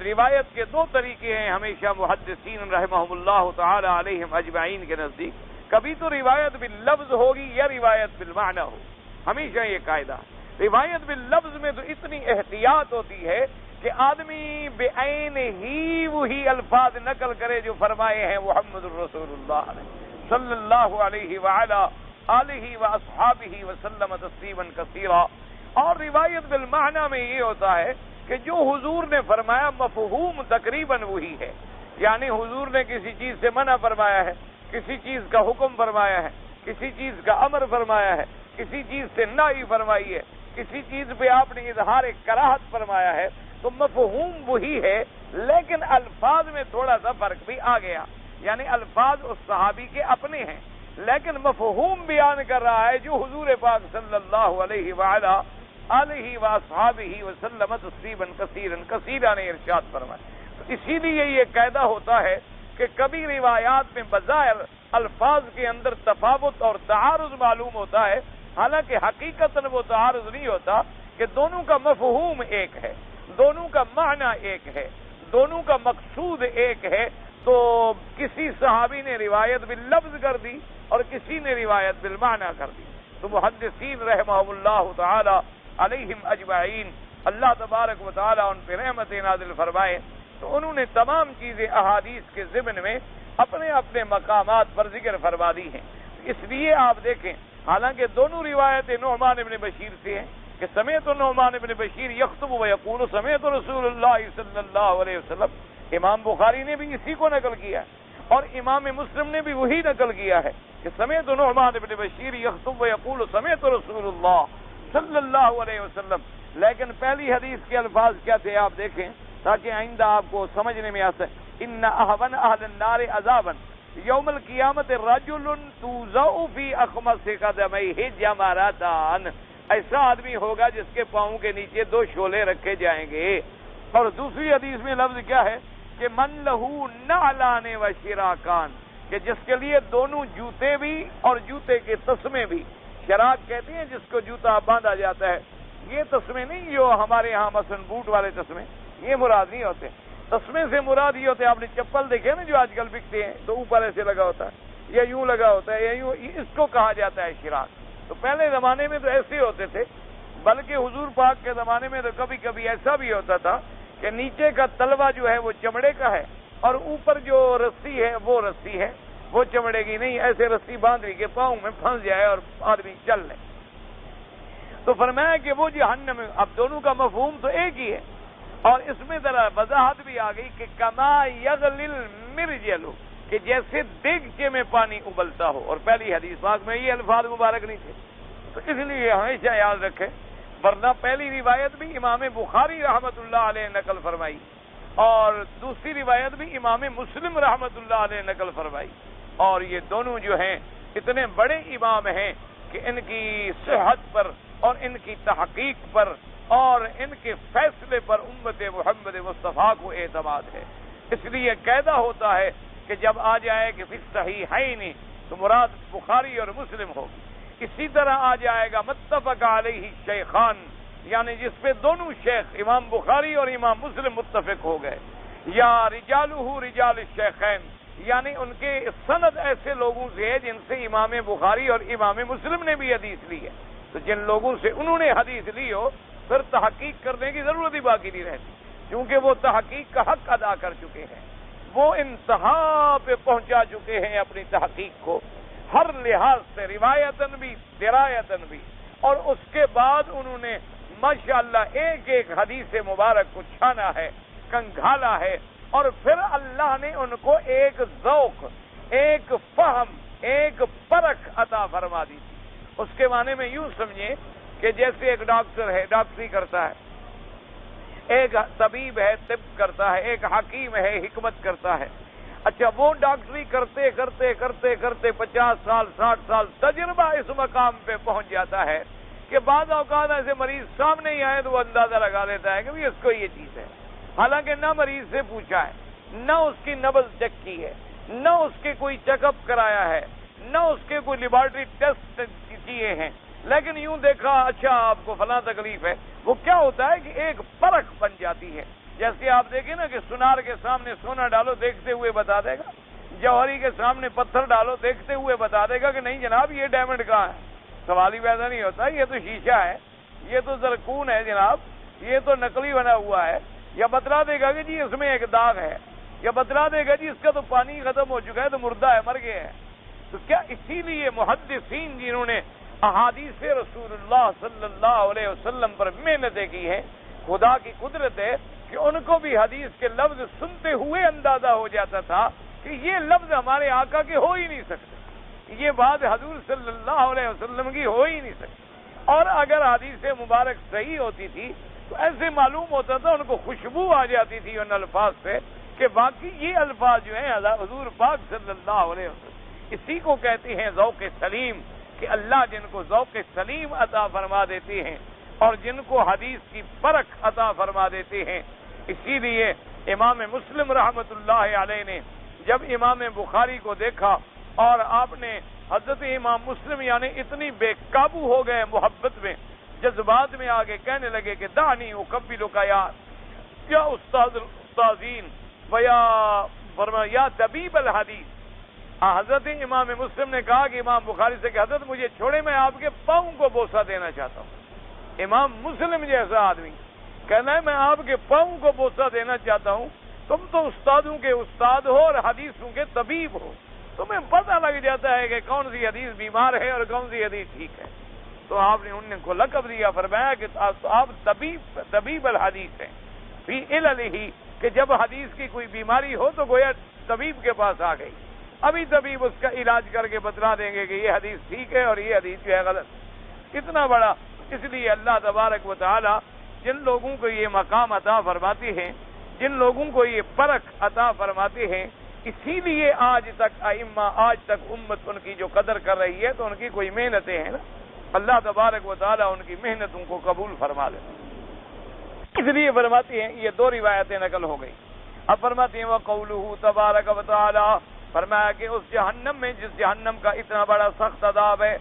روایت کے دو طریقے ہیں ہمیشہ محدثین رحمہم اللہ تعالی علیہم اجمعین کے نزدیک، کبھی تو روایت باللفظ ہوگی یا روایت بالمعنی ہو، ہمیشہ یہ قاعدہ۔ روایت باللفظ میں تو اتنی احتیاط ہوتی ہے کہ آدمی بعین ہی وہی الفاظ نقل کرے جو فرمائے ہیں محمد الرسول اللہ صلی اللہ علیہ وعلا آلہ واصحابہ وسلم تسلیما کثیرا۔ اور روایت بالمعنی میں یہ ہوتا ہے کہ جو حضور نے فرمایا مفہوم تقریباً وہی ہے، یعنی حضور نے کسی چیز سے منع فرمایا ہے، کسی چیز کا حکم فرمایا ہے، کسی چیز کا امر فرمایا ہے، کسی چیز سے نہی فرمائی ہے، کسی چیز پہ آپ نے اظہار کراہت فرمایا ہے، تو مفہوم وہی ہے، لیکن الفاظ میں تھوڑا سا فرق بھی آ گیا، یعنی الفاظ اس صحابی کے اپنے ہیں، لیکن مفہوم بیان کر رہا ہے جو حضور پاک صلی اللہ علیہ وعلا آلہ واصحابہ وسلم تسلیما کثیرا نے ارشاد فرمایا۔ تو اسی لیے یہ قاعدہ ہوتا ہے کہ کبھی روایات میں بظاہر الفاظ کے اندر تفاوت اور تعارض معلوم ہوتا ہے، حالانکہ حقیقتاً وہ تعارض نہیں ہوتا، کہ دونوں کا مفہوم ایک ہے، دونوں کا معنی ایک ہے، دونوں کا مقصود ایک ہے۔ تو کسی صحابی نے روایت باللفظ کر دی اور کسی نے روایت بالمعنی کر دی، تو محدثین رحمہم اللہ تعالی علیہم اجمعین، اللہ تبارک و تعالی ان پہ رحمت نازل فرمائے، تو انہوں نے تمام چیزیں احادیث کے ضمن میں اپنے اپنے مقامات پر ذکر فرما دی ہیں۔ اس لیے آپ دیکھیں، حالانکہ دونوں روایتیں نعمان بن بشیر سے ہیں کہ سمیعت نعمان بن بشیر یخطب و یقول سمیعت رسول اللہ صلی اللہ علیہ وسلم، امام بخاری نے بھی اسی کو نقل کیا ہے، اور امام مسلم نے بھی وہی نقل کیا ہے کہ سمیعت نعمان بن بشیر یخطب و یقول سمیعت رسول اللہ صلی اللہ علیہ وسلم۔ لیکن پہلی حدیث کے الفاظ کیا تھے آپ دیکھیں تاکہ آئندہ آپ کو سمجھنے میں آ سکے۔ ان احون اہل النار عذابا یوم القیامت رجل توزع فی اخمص قدمیہ جمرتان، ایسا آدمی ہوگا جس کے پاؤں کے نیچے دو شعلے رکھے جائیں گے۔ اور دوسری حدیث میں لفظ کیا ہے کہ من لہو نعلان و شراکان، کہ جس کے لیے دونوں جوتے بھی اور جوتے کے تسمے بھی، شراک کہتے ہیں جس کو جوتا باندھا جاتا ہے، یہ تسمے نہیں جو ہمارے ہاں مثلا بوٹ والے تسمے، یہ مراد نہیں ہوتے، تسمے سے مراد یہ ہوتے ہیں، آپ نے چپل دیکھے نا جو آج کل بکتے ہیں تو اوپر ایسے لگا ہوتا ہے یا یوں لگا ہوتا ہے یا یوں، اس کو کہا جاتا ہے شراک۔ تو پہلے زمانے میں تو ایسے ہوتے تھے، بلکہ حضور پاک کے زمانے میں تو کبھی کبھی ایسا بھی ہوتا تھا کہ نیچے کا تلوا جو ہے وہ چمڑے کا ہے اور اوپر جو رسی ہے وہ رسی ہے، وہ چمڑے کی نہیں، ایسے رسی باندھ لی کہ پاؤں میں پھنس جائے اور آدمی چل لے۔ تو فرمایا کہ وہ جہنم، اب دونوں کا مفہوم تو ایک ہی ہے، اور اس میں ذرا وضاحت بھی آ گئی کہ کما یغلی المرجل، کہ جیسے دیگچے میں پانی ابلتا ہو، اور پہلی حدیث پاک میں یہ الفاظ مبارک نہیں تھے، تو اس لیے ہمیشہ یاد رکھیں، ورنہ پہلی روایت بھی امام بخاری رحمت اللہ علیہ نقل فرمائی اور دوسری روایت بھی امام مسلم رحمت اللہ علیہ نقل فرمائی، اور یہ دونوں جو ہیں اتنے بڑے امام ہیں کہ ان کی صحت پر اور ان کی تحقیق پر اور ان کے فیصلے پر امت محمد مصطفیٰ کو اعتماد ہے. اس لیے قاعدہ ہوتا ہے کہ جب آ جائے کہ فی الصحیحین تو مراد بخاری اور مسلم ہوگی. اسی طرح آ جائے گا متفق علیہ شیخان، یعنی جس پہ دونوں شیخ امام بخاری اور امام مسلم متفق ہو گئے، یا رجالہ رجال الشیخین، یعنی ان کے سند ایسے لوگوں سے ہے جن سے امام بخاری اور امام مسلم نے بھی حدیث لی ہے. تو جن لوگوں سے انہوں نے حدیث لی ہو پھر تحقیق کرنے کی ضرورت ہی باقی نہیں رہتی، کیونکہ وہ تحقیق کا حق ادا کر چکے ہیں، وہ انتہا پہ پہنچا چکے ہیں اپنی تحقیق کو ہر لحاظ سے، روایتاً بھی درایتاً بھی. اور اس کے بعد انہوں نے ماشاءاللہ ایک ایک حدیث مبارک کو چھانا ہے، کنگھالا ہے، اور پھر اللہ نے ان کو ایک ذوق، ایک فہم، ایک پرکھ عطا فرما دی تھی. اس کے معنی میں یوں سمجھیں کہ جیسے ایک ڈاکٹر ہے، ڈاکٹری کرتا ہے، ایک طبیب ہے، طب کرتا ہے، ایک حکیم ہے، حکمت کرتا ہے. اچھا، وہ ڈاکٹری کرتے کرتے کرتے کرتے 50 سال 60 سال تجربہ اس مقام پہ پہنچ جاتا ہے کہ بعض اوقات ایسے مریض سامنے ہی آئے تو وہ اندازہ لگا دیتا ہے کہ اس کو یہ چیز ہے، حالانکہ نہ مریض سے پوچھا ہے، نہ اس کی نبض چیک کی ہے، نہ اس کے کوئی چیک اپ کرایا ہے، نہ اس کے کوئی لیبارٹری ٹیسٹ کیے ہیں، لیکن یوں دیکھا اچھا آپ کو فلاں تکلیف ہے. وہ کیا ہوتا ہے کہ ایک پرکھ بن جاتی ہے. جیسے آپ دیکھیں نا کہ سونار کے سامنے سونا ڈالو دیکھتے ہوئے بتا دے گا، جوہری کے سامنے پتھر ڈالو دیکھتے ہوئے بتا دے گا کہ نہیں جناب یہ ڈائمنڈ کہاں ہے. سوال ہی پیدا نہیں ہوتا یہ تو شیشہ ہے، یہ تو زرکون ہے جناب، یہ تو نقلی بنا ہوا ہے. یا بتلا دے گا کہ جی اس میں ایک داغ ہے، یا بتلا دے گا جی اس کا تو پانی ختم ہو چکا ہے تو مردہ ہے، مر گیا ہے. تو کیا اسی لیے محدثین جنہوں نے احادیث رسول اللہ صلی اللہ علیہ وسلم پر محنتیں کی ہیں، خدا کی قدرت ہے کہ ان کو بھی حدیث کے لفظ سنتے ہوئے اندازہ ہو جاتا تھا کہ یہ لفظ ہمارے آقا کے ہو ہی نہیں سکتے، یہ بات حضور صلی اللہ علیہ وسلم کی ہو ہی نہیں سکتی. اور اگر حدیث مبارک صحیح ہوتی تھی تو ایسے معلوم ہوتا تھا، ان کو خوشبو آ جاتی تھی ان الفاظ سے کہ باقی یہ الفاظ جو ہیں حضور پاک صلی اللہ علیہ وسلم. اسی کو کہتے ہیں ذوق سلیم، کہ اللہ جن کو ذوق سلیم عطا فرما دیتے ہیں اور جن کو حدیث کی پرکھ عطا فرما دیتے ہیں. اسی لیے امام مسلم رحمت اللہ علیہ نے جب امام بخاری کو دیکھا اور آپ نے حضرت امام مسلم یعنی اتنی بے قابو ہو گئے محبت میں، جذبات میں آگے کہنے لگے کہ دانی اقبلک یا استاذین یا طبیب الحدیث. حضرت امام مسلم نے کہا کہ امام بخاری سے کہ حضرت مجھے چھوڑے، میں آپ کے پاؤں کو بوسہ دینا چاہتا ہوں. امام مسلم جیسا آدمی کہنا ہے میں آپ کے پاؤں کو بوسہ دینا چاہتا ہوں. تم تو استادوں کے استاد ہو اور حدیثوں کے طبیب ہو، تمہیں پتہ لگ جاتا ہے کہ کون سی حدیث بیمار ہے اور کون سی حدیث ٹھیک ہے. تو آپ نے ان کو لقب دیا، فرمایا کہ آپ طبیب الحدیث ہیں فی عللہ، کہ جب حدیث کی کوئی بیماری ہو تو گویا طبیب کے پاس آ گئی، ابھی طبیب اس کا علاج کر کے بتلا دیں گے کہ یہ حدیث ٹھیک ہے اور یہ حدیث جو ہے غلط. کتنا بڑا. اس لیے اللہ تبارک و تعالی جن لوگوں کو یہ مقام عطا فرماتے ہیں، جن لوگوں کو یہ پرکھ عطا فرماتے ہیں، اسی لیے آج تک ائمہ، آج تک امت ان کی جو قدر کر رہی ہے تو ان کی کوئی محنتیں ہیں نا، اللہ تبارک و تعالی ان کی محنتوں کو قبول فرما لے. اس لیے فرماتے ہیں یہ دو روایتیں نقل ہو گئی. اب فرماتے ہیں وقولہ تبارک و تعالی، فرمایا کہ اس جہنم میں جس جہنم کا اتنا بڑا سخت عذاب ہے،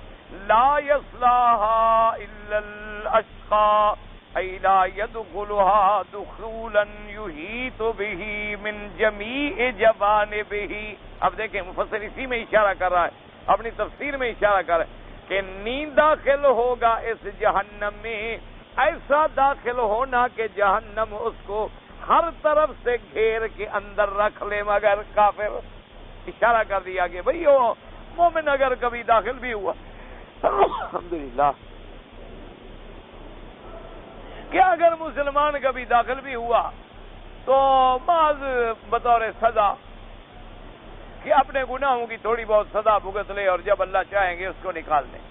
لا یصلاھا الا الاشقى ای لا يدخلها دخولا یحیط به من جمیع جوانبه. اب دیکھیں مفسر اسی میں اشارہ کر رہا ہے، اپنی تفسیر میں اشارہ کر رہا ہے کہ نیند داخل ہوگا اس جہنم میں، ایسا داخل ہونا کہ جہنم اس کو ہر طرف سے گھیر کے اندر رکھ لے، مگر کافر. اشارہ کر دیا کہ بھئی وہ مومن اگر کبھی داخل بھی ہوا الحمدللہ، کہ اگر مسلمان کبھی داخل بھی ہوا تو بعض بطور سزا کہ اپنے گناہوں کی تھوڑی بہت سزا بھگت لے اور جب اللہ چاہیں گے اس کو نکال دیں.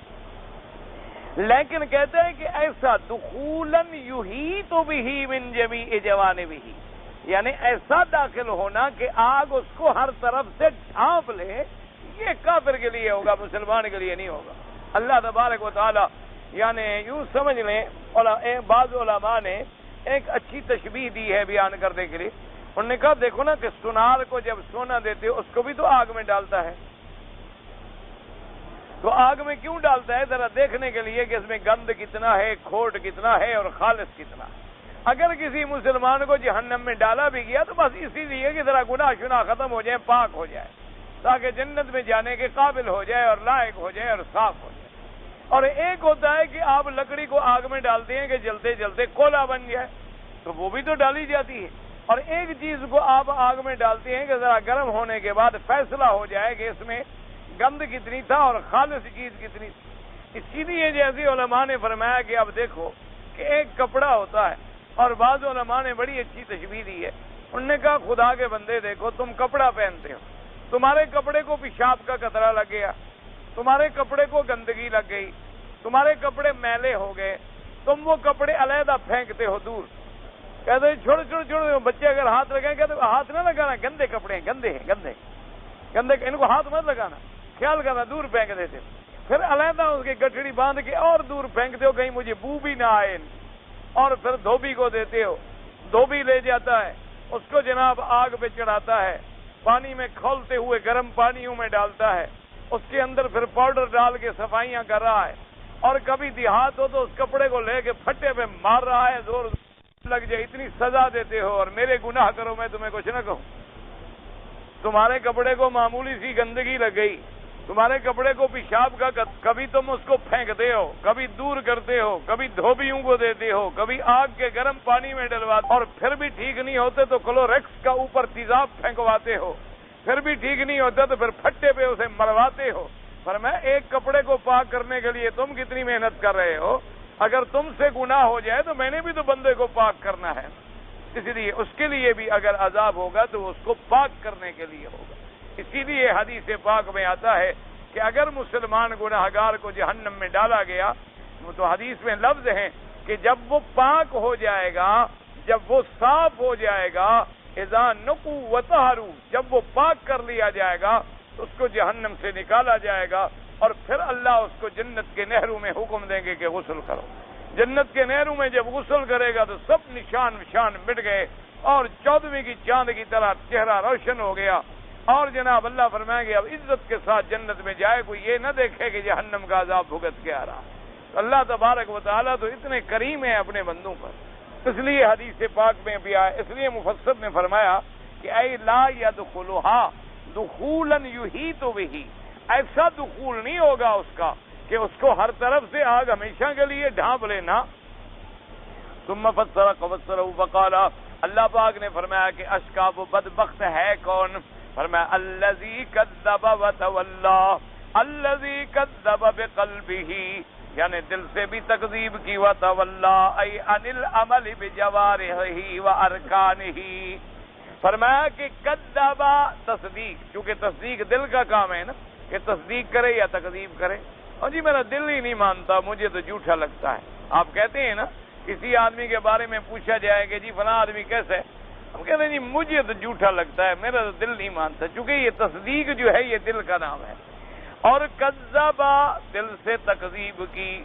لیکن کہتے ہیں کہ ایسا دخولاً یحیط به من جمیع جوانبہ، یعنی ایسا داخل ہونا کہ آگ اس کو ہر طرف سے ڈھانپ لے، یہ کافر کے لیے ہوگا، مسلمان کے لیے نہیں ہوگا۔ اللہ تبارک و تعالی یعنی یوں سمجھ لیں، بعض علماء نے ایک اچھی تشبیہ دی ہے بیان کرنے کے لیے۔ انہوں نے کہا دیکھو نا کہ سونار کو جب سونا دیتے ہو اس کو بھی تو آگ میں ڈالتا ہے، تو آگ میں کیوں ڈالتا ہے؟ ذرا دیکھنے کے لیے کہ اس میں گند کتنا ہے، کھوٹ کتنا ہے اور خالص کتنا ہے۔ اگر کسی مسلمان کو جہنم میں ڈالا بھی گیا تو بس اسی لیے کہ ذرا گناہ شنا ختم ہو جائے، پاک ہو جائے، تاکہ جنت میں جانے کے قابل ہو جائے اور لائق ہو جائے اور صاف ہو جائے۔ اور ایک ہوتا ہے کہ آپ لکڑی کو آگ میں ڈالتے ہیں کہ جلتے جلتے کولا بن جائے، تو وہ بھی تو ڈالی جاتی ہے۔ اور ایک چیز کو آپ آگ میں ڈالتے ہیں کہ ذرا گرم ہونے کے بعد فیصلہ ہو جائے کہ اس میں گند کتنی تھا اور خالص چیز کتنی تھی۔ اسی لیے جیسے علماء نے فرمایا کہ اب دیکھو کہ ایک کپڑا ہوتا ہے، اور بعض علماء نے بڑی اچھی تشبیہ دی ہے۔ انہوں نے کہا خدا کے بندے دیکھو، تم کپڑا پہنتے ہو، تمہارے کپڑے کو پیشاب کا قطرہ لگ گیا، تمہارے کپڑے کو گندگی لگ گئی، تمہارے کپڑے میلے ہو گئے، تم وہ کپڑے علیحدہ پھینکتے ہو دور، کہتے ہیں چھوڑ چھوڑ چھوڑ، بچے اگر ہاتھ لگائیں کہتے ہاتھ نہ لگانا، گندے کپڑے ہیں، گندے ہیں، گندے گندے، ان کو ہاتھ مت لگانا، خیال کرنا، دور پھینک دیتے، پھر علیحدہ اس کی گٹھڑی باندھ کے اور دور پھینکتے ہو کہیں مجھے بو بھی نہ آئے، اور پھر دھوبی کو دیتے ہو، دھوبی لے جاتا ہے، اس کو جناب آگ پہ چڑھاتا ہے، پانی میں کھولتے ہوئے گرم پانیوں میں ڈالتا ہے، اس کے اندر پھر پاؤڈر ڈال کے صفائیاں کر رہا ہے، اور کبھی دیہات ہو تو اس کپڑے کو لے کے پھٹے پہ مار رہا ہے، زور لگ جائے، اتنی سزا دیتے ہو، اور میرے گناہ کرو میں تمہیں کچھ نہ کہوں۔ تمہارے کپڑے کو معمولی سی گندگی لگ گئی، تمہارے کپڑے کو پیشاب کا کبھی تم اس کو پھینکتے ہو، کبھی دور کرتے ہو، کبھی دھوبیوں کو دیتے ہو، کبھی آگ کے گرم پانی میں ڈلواتے، اور پھر بھی ٹھیک نہیں ہوتے تو کلوریکس کا اوپر تیزاب پھینکواتے ہو، پھر بھی ٹھیک نہیں ہوتا تو پھر پھٹے پہ اسے مرواتے ہو۔ پر میں ایک کپڑے کو پاک کرنے کے لیے تم کتنی محنت کر رہے ہو، اگر تم سے گناہ ہو جائے تو میں نے بھی تو بندے کو پاک کرنا ہے، اس لیے اس کے لیے بھی اگر عذاب ہوگا تو اس کو پاک کرنے کے لیے ہوگا۔ اسی لیے حدیث پاک میں آتا ہے کہ اگر مسلمان گناہگار کو جہنم میں ڈالا گیا تو حدیث میں لفظ ہیں کہ جب وہ پاک ہو جائے گا، جب وہ صاف ہو جائے گا، اذا نقوا وطہروا، جب وہ پاک کر لیا جائے گا تو اس کو جہنم سے نکالا جائے گا، اور پھر اللہ اس کو جنت کے نہروں میں حکم دیں گے کہ غسل کرو۔ جنت کے نہروں میں جب غسل کرے گا تو سب نشان مٹ گئے، اور 14ویں کی چاند کی طرح چہرہ روشن ہو گیا، اور جناب اللہ فرمائیں گے اب عزت کے ساتھ جنت میں جائے، کوئی یہ نہ دیکھے کہ جہنم کا عذاب بھگت کے آ رہا۔ تو اللہ تبارک و تعالیٰ تو اتنے کریم ہیں اپنے بندوں پر، اس لیے حدیث پاک میں بھی آیا، اس لیے مفسر نے فرمایا کہ اے لا یدخلھا دخولا یحیط بہ، ایسا دخول نہیں ہوگا اس کا کہ اس کو ہر طرف سے آگ ہمیشہ کے لیے ڈھانپ لینا۔ ثم فسر قبصرہ فقال، اللہ پاک نے فرمایا کہ اشقا وہ بدبخت ہے کون؟ فرمایا الذی کذب وتولی، الذی کذب بقلبہ، یعنی دل سے بھی تکذیب کی، وتولی ای عن العمل بجوارحہ وارکانہ، فرمایا کہ کذب تصدیق، چونکہ تصدیق دل کا کام ہے نا کہ تصدیق کرے یا تکذیب کرے، اور جی میرا دل ہی نہیں مانتا، مجھے تو جھوٹا لگتا ہے۔ آپ کہتے ہیں نا کسی آدمی کے بارے میں پوچھا جائے کہ جی فلاں آدمی کیسے ہے، ہم کہتے ہیں جی مجھے تو جھوٹا لگتا ہے، میرا تو دل نہیں مانتا، چونکہ یہ تصدیق جو ہے یہ دل کا نام ہے۔ اور کذبا دل سے تکذیب کی،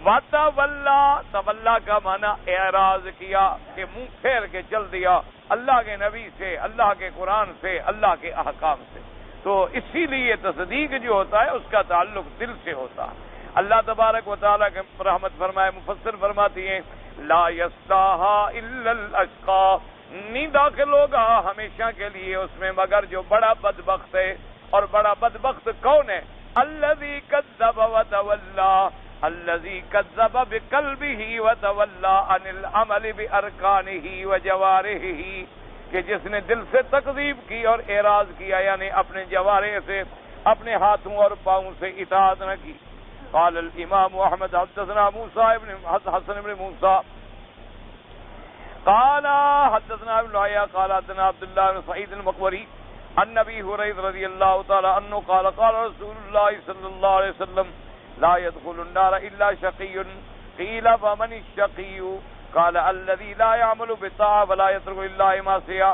وتولی تولا کا معنی اعراض کیا کہ منہ پھیر کے چل دیا اللہ کے نبی سے، اللہ کے قرآن سے، اللہ کے احکام سے۔ تو اسی لیے تصدیق جو ہوتا ہے اس کا تعلق دل سے ہوتا ہے۔ اللہ تبارک و تعالیٰ کے رحمت فرمائے، مفسر فرماتی ہیں لا یصلاھا الا الاشقی، نہیں داخل ہوگا ہمیشہ کے لیے اس میں مگر جو بڑا بدبخت ہے، اور بڑا بدبخت کون ہے؟ الذی کذب وتولی، الذی کذب بقلبہ وتولی عن العمل بارکانہ وجوارحہ، کہ جس نے دل سے تکذیب کی اور اعراض کیا، یعنی اپنے جوارح سے، اپنے ہاتھوں اور پاؤں سے اطاعت نہ کی۔ قال الامام احمد حدثنا موسیٰ ابن حسن بن موسیٰ قال حدثنا ابن عیاض قال حدثنا عبداللہ بن سعید المقبری عن ابی ہریرہ رضی اللہ تعالی عنہ قال قال رسول اللہ صلی اللہ علیہ وسلم لا يدخل النار الا شقی، قیل فمن الشقی؟ قال الذي لا يعمل بالطاعة ولا يترك الا معصية۔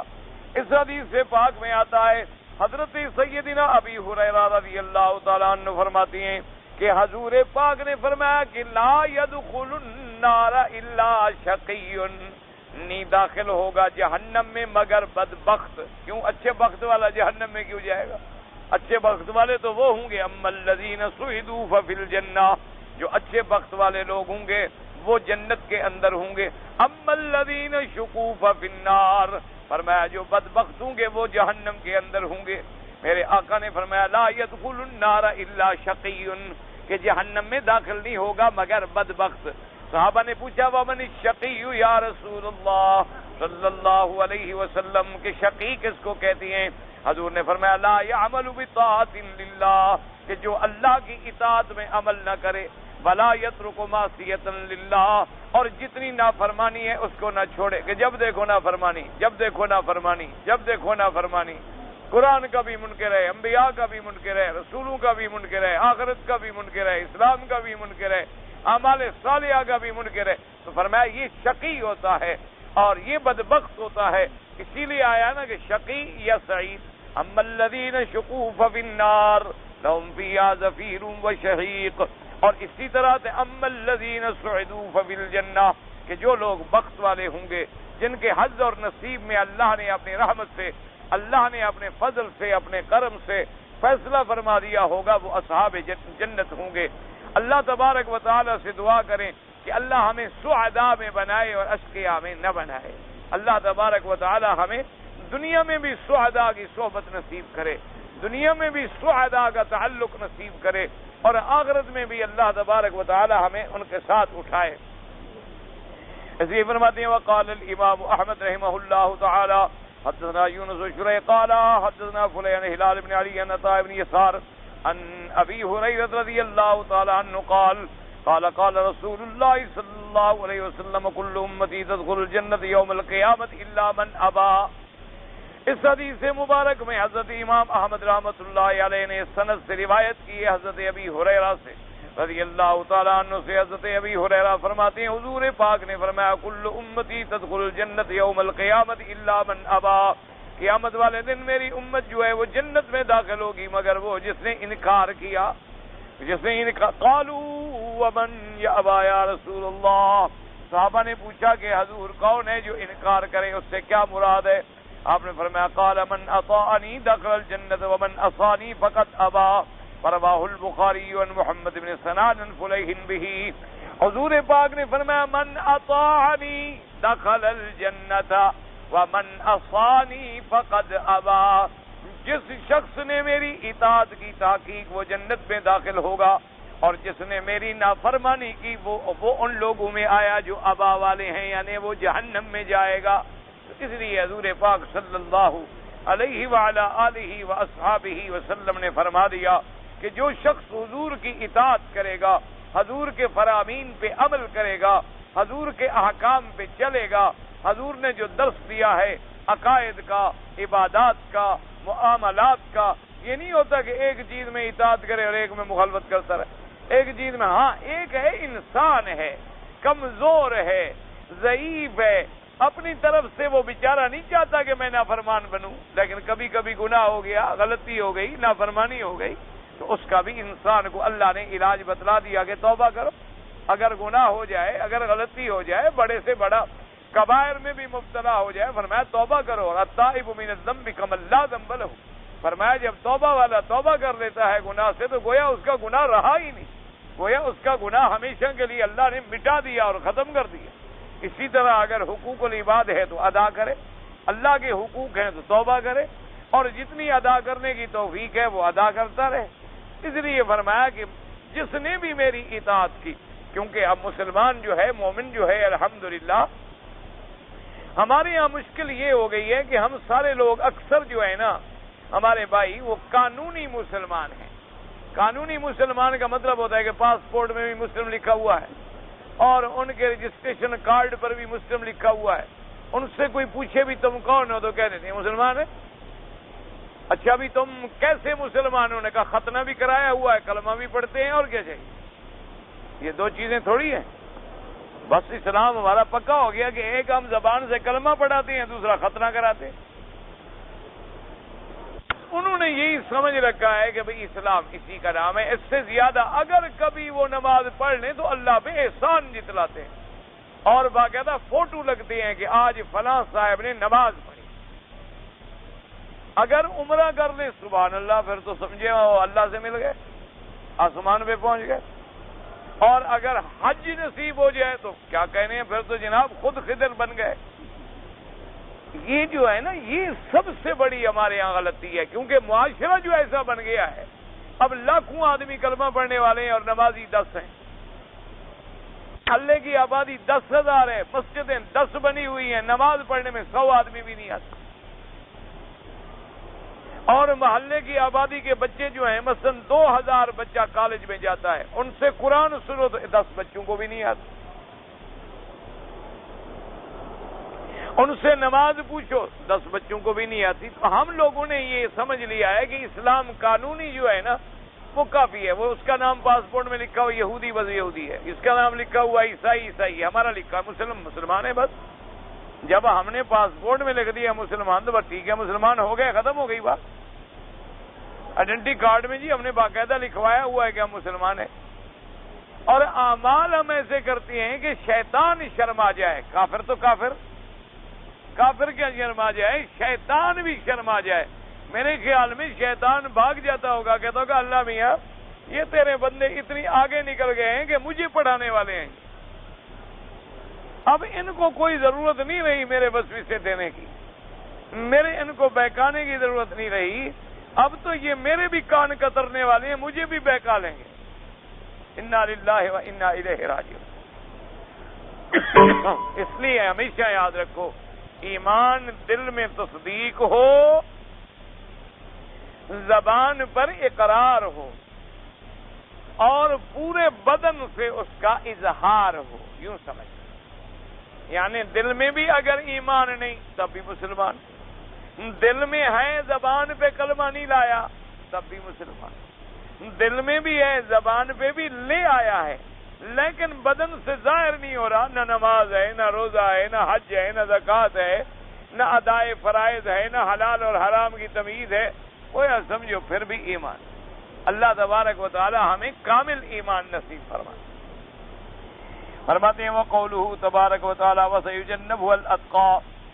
اس حدیث سے پاک میں آتا ہے حضرت سیدنا ابی ہریرہ رضی اللہ تعالیٰ عنہ فرماتی ہیں کہ حضور پاک نے فرمایا کہ لا يدخل النار الا شقی، نہیں داخل ہوگا جہنم میں مگر بدبخت۔ کیوں؟ اچھے بخت والا جہنم میں کیوں جائے گا؟ اچھے بخت والے تو وہ ہوں گے، اما الذین سعدوا ففی الجنہ، جو اچھے بخت والے لوگ ہوں گے وہ جنت کے اندر ہوں گے، اما الذین شقوا ففی النار، فرمایا جو بدبخت ہوں گے وہ جہنم کے اندر ہوں گے۔ میرے آقا نے فرمایا لا يدخل النار الا شقی، کہ جہنم میں داخل نہیں ہوگا مگر بدبخت۔ صحابہ نے پوچھا ومن الشقی یا رسول اللہ صلی اللہ علیہ وسلم، کہ شقی کس کو کہتی ہیں؟ حضور نے فرمایا لا يعمل بطاعت للہ، کہ جو اللہ کی اطاعت میں عمل نہ کرے، ولا يترك معصیۃ للہ، اور جتنی نافرمانی ہے اس کو نہ چھوڑے، کہ جب دیکھو نافرمانی، جب دیکھو نافرمانی، جب دیکھو نافرمانی۔ قرآن کا بھی منکر ہے، انبیاء کا بھی منکر ہے، رسولوں کا بھی منکر ہے، آخرت کا بھی منکر ہے، اسلام کا بھی منکر ہے، اعمال صالحہ کا بھی منکر ہے۔ تو فرمایا یہ شقی ہوتا ہے اور یہ بدبخت ہوتا ہے۔ اسی لیے آیا نا کہ شقی یا سعید، اما الذین شقوا ففی النار لهم فیہا زفیر وشہیق، اور اسی طرح سے اما الذین سعدوا ففی الجنہ، کہ جو لوگ بخت والے ہوں گے، جن کے حظ اور نصیب میں اللہ نے اپنی رحمت سے، اللہ نے اپنے فضل سے، اپنے کرم سے فیصلہ فرما دیا ہوگا، وہ اصحاب جنت ہوں گے۔ اللہ تبارک و تعالی سے دعا کریں کہ اللہ ہمیں سعداء میں بنائے اور اشقیاء میں نہ بنائے۔ اللہ تبارک و تعالی ہمیں دنیا میں بھی سعداء کی صحبت نصیب کرے، دنیا میں بھی سعداء کا تعلق نصیب کرے، اور آخرت میں بھی اللہ تبارک و تعالی ہمیں ان کے ساتھ اٹھائے۔ اس لیے فرماتے ہیں وقال الامام احمد رحمہ اللہ تعالی حدثنا یونس شریح قال حدثنا فلان ہلال بن علی عن عطاء بن یسار عن ابی ہریرہ رضی اللہ تعالی عنہ قال قال رسول اللہ صلی اللہ علیہ وسلم کل امتی تدخل الجنت یوم القیامت الا من ابا۔ اس حدیث مبارک میں حضرت امام احمد رحمۃ اللہ علیہ نے سند سے روایت کی ہے حضرت ابی ہریرہ سے رضی اللہ تعالیٰ عنہ سے۔ حضرت ابی ہریرہ فرماتے ہیں حضور پاک نے فرمایا کل امتی تدخل الجنت یوم القیامت الا من ابا، قیامت والے دن میری امت جو ہے وہ جنت میں داخل ہوگی مگر وہ جس نے انکار کیا، جس نے انکار۔ قالوا ومن یابا یا رسول اللہ، صحابہ نے پوچھا کہ حضور کون ہے جو انکار کرے، اس سے کیا مراد ہے؟ آپ نے فرمایا قال من اطاعنی دخل الجنت ومن عصانی فقد ابا، رواہ البخاری عن محمد بن سنان عن فلیح به۔ حضور پاک نے فرمایا من اطاعنی دخل الجنت ومن عصانی فقد ابا، جس شخص نے میری اطاعت کی تحقیق وہ جنت میں داخل ہوگا، اور جس نے میری نافرمانی کی وہ ان لوگوں میں آیا جو ابا والے ہیں، یعنی وہ جہنم میں جائے گا۔ اس لیے حضور پاک صلی اللہ علیہ وعلی آلہ واصحابہ وسلم نے فرما دیا کہ جو شخص حضور کی اطاعت کرے گا، حضور کے فرامین پہ عمل کرے گا، حضور کے احکام پہ چلے گا، حضور نے جو درس دیا ہے عقائد کا، عبادات کا، معاملات کا، یہ نہیں ہوتا کہ ایک چیز میں اطاعت کرے اور ایک میں مخالفت کرتا رہے۔ ایک چیز میں ہاں، ایک ہے انسان ہے، کمزور ہے، ضعیف ہے، اپنی طرف سے وہ بیچارہ نہیں چاہتا کہ میں نافرمان بنوں، لیکن کبھی کبھی گناہ ہو گیا، غلطی ہو گئی، نافرمانی ہو گئی، تو اس کا بھی انسان کو اللہ نے علاج بتلا دیا کہ توبہ کرو۔ اگر گناہ ہو جائے، اگر غلطی ہو جائے، بڑے سے بڑا کبائر میں بھی مبتلا ہو جائے، فرمایا توبہ کرو، التائب من الذنب کمن لا ذنب لہ، فرمایا جب توبہ والا توبہ کر لیتا ہے گناہ سے تو گویا اس کا گناہ رہا ہی نہیں، گویا اس کا گناہ ہمیشہ کے لیے اللہ نے مٹا دیا اور ختم کر دیا۔ اسی طرح اگر حقوق العباد ہے تو ادا کرے، اللہ کے حقوق ہیں تو توبہ کرے، اور جتنی ادا کرنے کی توفیق ہے وہ ادا کرتا رہے۔ اس لیے فرمایا کہ جس نے بھی میری اطاعت کی، کیونکہ اب مسلمان جو ہے، مومن جو ہے، الحمدللہ ہمارے یہاں مشکل یہ ہو گئی ہے کہ ہم سارے لوگ اکثر جو ہے نا ہمارے بھائی وہ قانونی مسلمان ہیں۔ قانونی مسلمان کا مطلب ہوتا ہے کہ پاسپورٹ میں بھی مسلم لکھا ہوا ہے اور ان کے رجسٹریشن کارڈ پر بھی مسلم لکھا ہوا ہے۔ ان سے کوئی پوچھے بھی تم کون ہو تو کہہ دیتے ہیں مسلمان ہے۔ اچھا بھی تم کیسے مسلمان ہو؟ نے کہا ختنہ بھی کرایا ہوا ہے، کلمہ بھی پڑھتے ہیں، اور کیا چاہیے؟ یہ دو چیزیں تھوڑی ہیں۔ بس اسلام ہمارا پکا ہو گیا کہ ایک ہم زبان سے کلمہ پڑھاتے ہیں، دوسرا ختنہ کراتے ہیں۔ انہوں نے یہی سمجھ رکھا ہے کہ بھئی اسلام اسی کا نام ہے. اس سے زیادہ اگر کبھی وہ نماز پڑھ لیں تو اللہ پہ احسان جتلاتے ہیں اور باقاعدہ فوٹو لگتے ہیں کہ آج فلاں صاحب نے نماز پڑھی. اگر عمرہ کر لیں سبحان اللہ پھر تو سمجھے وہ اللہ سے مل گئے, آسمان پہ پہنچ گئے. اور اگر حج نصیب ہو جائے تو کیا کہنے ہیں, پھر تو جناب خود خضر بن گئے. یہ جو ہے نا یہ سب سے بڑی ہمارے یہاں غلطی ہے, کیونکہ معاشرہ جو ایسا بن گیا ہے اب لاکھوں آدمی کلمہ پڑھنے والے ہیں اور نمازی 10 ہیں. اللہ کی آبادی 10,000 ہے, مسجدیں 10 بنی ہوئی ہیں, نماز پڑھنے میں 100 آدمی بھی نہیں آتے. اور محلے کی آبادی کے بچے جو ہیں مثلا 2,000 بچہ کالج میں جاتا ہے, ان سے قرآن سنو تو 10 بچوں کو بھی نہیں آتا. ان سے نماز پوچھو 10 بچوں کو بھی نہیں آتی. تو ہم لوگوں نے یہ سمجھ لیا ہے کہ اسلام قانونی جو ہے نا وہ کافی ہے. وہ اس کا نام پاسپورٹ میں لکھا ہوا یہودی بس یہودی ہے, اس کا نام لکھا ہوا عیسائی عیسائی ہے, ہمارا لکھا مسلمان ہے. بس جب ہم نے پاسپورٹ میں لکھ دیا مسلمان تو بس ٹھیک ہے, مسلمان ہو گئے, ختم ہو گئی بات. آئیڈینٹی کارڈ میں جی ہم نے باقاعدہ لکھوایا ہوا ہے کہ ہم مسلمان ہیں. اور اعمال ہم ایسے کرتے ہیں کہ شیطان شرما جائے. کافر تو کافر کیا شرما جائے, شیطان بھی شرما جائے. میرے خیال میں شیطان بھاگ جاتا ہوگا, کہتا ہوگا اللہ میاں یہ تیرے بندے اتنی آگے نکل گئے ہیں کہ مجھے پڑھانے والے ہیں, اب ان کو کوئی ضرورت نہیں رہی میرے وظیفے سے دینے کی, میرے ان کو بہکانے کی ضرورت نہیں رہی. اب تو یہ میرے بھی کان کترنے والے ہیں, مجھے بھی بہکا لیں گے. انا للہ و انا الیہ راجعون. اس لیے ہمیشہ یاد رکھو ایمان دل میں تصدیق ہو, زبان پر اقرار ہو اور پورے بدن سے اس کا اظہار ہو. یوں سمجھ, یعنی دل میں بھی اگر ایمان نہیں تب بھی مسلمان, دل میں ہے زبان پہ کلمہ نہیں لایا تب بھی مسلمان, دل میں بھی ہے زبان پہ بھی لے آیا ہے لیکن بدن سے ظاہر نہیں ہو رہا, نہ نماز ہے, نہ روزہ ہے, نہ حج ہے, نہ زکوٰۃ ہے, نہ ادائے فرائض ہے, نہ حلال اور حرام کی تمیز ہے, وہ یا سمجھو پھر بھی ایمان. اللہ تبارک و تعالی ہمیں کامل ایمان نصیب فرمائے. فرماتے ہیں وقولہ تبارک و تعالی وسیجنبها الاتقى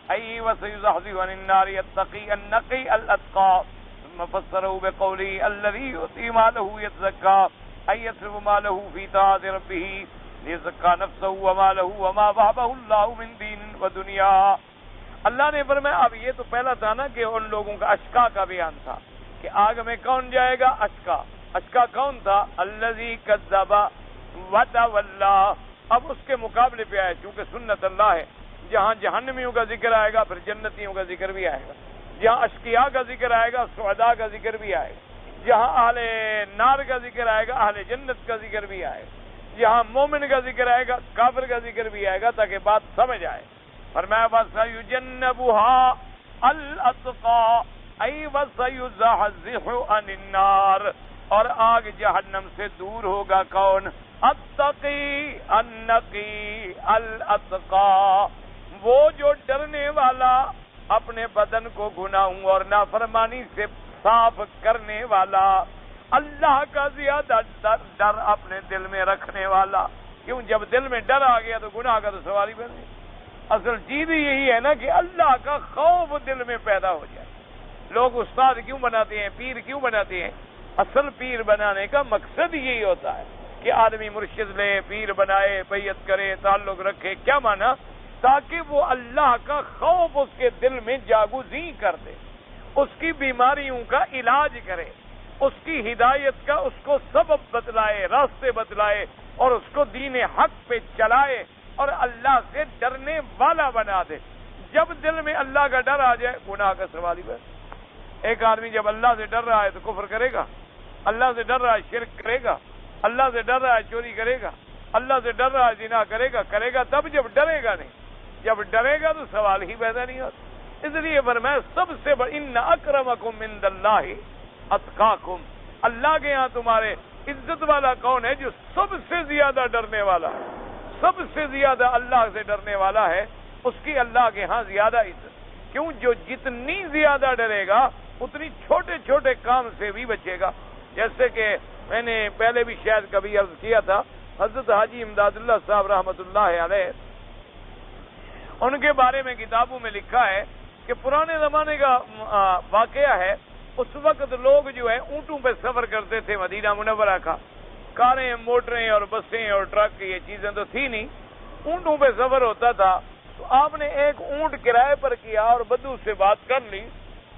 ای وسیزحزح عن النار التقی النقی الاتقى ثم فسره بقوله الذي يؤتي ماله يتزكى ای يصرف ماله في طاعة ربه ليزكى نفسه وماله وما وهبه الله من دین ودنیا. اللہ نے فرمایا, اب یہ تو پہلا تھا نا کہ ان لوگوں کا اشقا کا بیان تھا کہ آگ میں کون جائے گا, اشقا کون تھا, الذی کذب وتولی. اب اس کے مقابلے پہ آئے, چونکہ سنت اللہ ہے, جہاں جہنمیوں کا ذکر آئے گا پھر جنتیوں کا ذکر بھی آئے گا, جہاں اشقیاء کا ذکر آئے گا سعداء کا ذکر بھی آئے گا, جہاں اہل نار کا ذکر آئے گا اہل جنت کا ذکر بھی آئے گا, جہاں مومن کا ذکر آئے گا کافر کا ذکر بھی آئے گا, تاکہ بات سمجھ آئے. فرمایا وَسَيُجَنَّبُهَا الْأَتْقَى أَيْ وَسَيُزَحْزِحُ عَنِ النَّارِ, اور آگ جہنم سے دور ہوگا کون, التقی النقی الاتقى, وہ جو ڈرنے والا, اپنے بدن کو گناہوں اور نافرمانی سے صاف کرنے والا, اللہ کا زیادہ ڈر اپنے دل میں رکھنے والا. کیوں, جب دل میں ڈر آ گیا تو گناہ کا تو سوال ہی بن گیا. اصل چیز یہی ہے نا کہ اللہ کا خوف دل میں پیدا ہو جائے. لوگ استاد کیوں بناتے ہیں, پیر کیوں بناتے ہیں, اصل پیر بنانے کا مقصد یہی ہوتا ہے کہ آدمی مرشد لے, پیر بنائے, بیعت کرے, تعلق رکھے. کیا مانا, تاکہ وہ اللہ کا خوف اس کے دل میں جاگزیں کر دے, اس کی بیماریوں کا علاج کرے, اس کی ہدایت کا اس کو سبب بتلائے, راستے بتلائے اور اس کو دین حق پہ چلائے اور اللہ سے ڈرنے والا بنا دے. جب دل میں اللہ کا ڈر آ جائے گناہ کا سوال ہی بس. ایک آدمی جب اللہ سے ڈر رہا ہے تو کفر کرے گا, اللہ سے ڈر رہا ہے شرک کرے گا, اللہ سے ڈر رہا ہے چوری کرے گا, اللہ سے ڈر رہا ہے زنا کرے گا تب, جب ڈرے گا نہیں. جب ڈرے گا تو سوال ہی پیدا نہیں ہوتا. اس لیے فرمایا سب سے بڑا ان اکرمکم عند اللہ اتقاکم, اللہ کے ہاں تمہارے عزت والا کون ہے, جو سب سے زیادہ ڈرنے والا, سب سے زیادہ اللہ سے ڈرنے والا ہے, اس کی اللہ کے ہاں زیادہ عزت. کیوں, جو جتنی زیادہ ڈرے گا اتنی چھوٹے چھوٹے کام سے بھی بچے گا. جیسے کہ میں نے پہلے بھی شاید کبھی عرض کیا تھا، حضرت حاجی امداد اللہ صاحب رحمۃ اللہ علیہ، ان کے بارے میں کتابوں میں لکھا ہے کہ پرانے زمانے کا واقعہ ہے. اس وقت لوگ جو ہے اونٹوں پہ سفر کرتے تھے مدینہ منورہ کا. کاریں، موٹریں اور بسیں اور ٹرک یہ چیزیں تو تھی نہیں، اونٹوں پہ سفر ہوتا تھا. تو آپ نے ایک اونٹ کرائے پر کیا اور بدو سے بات کر لی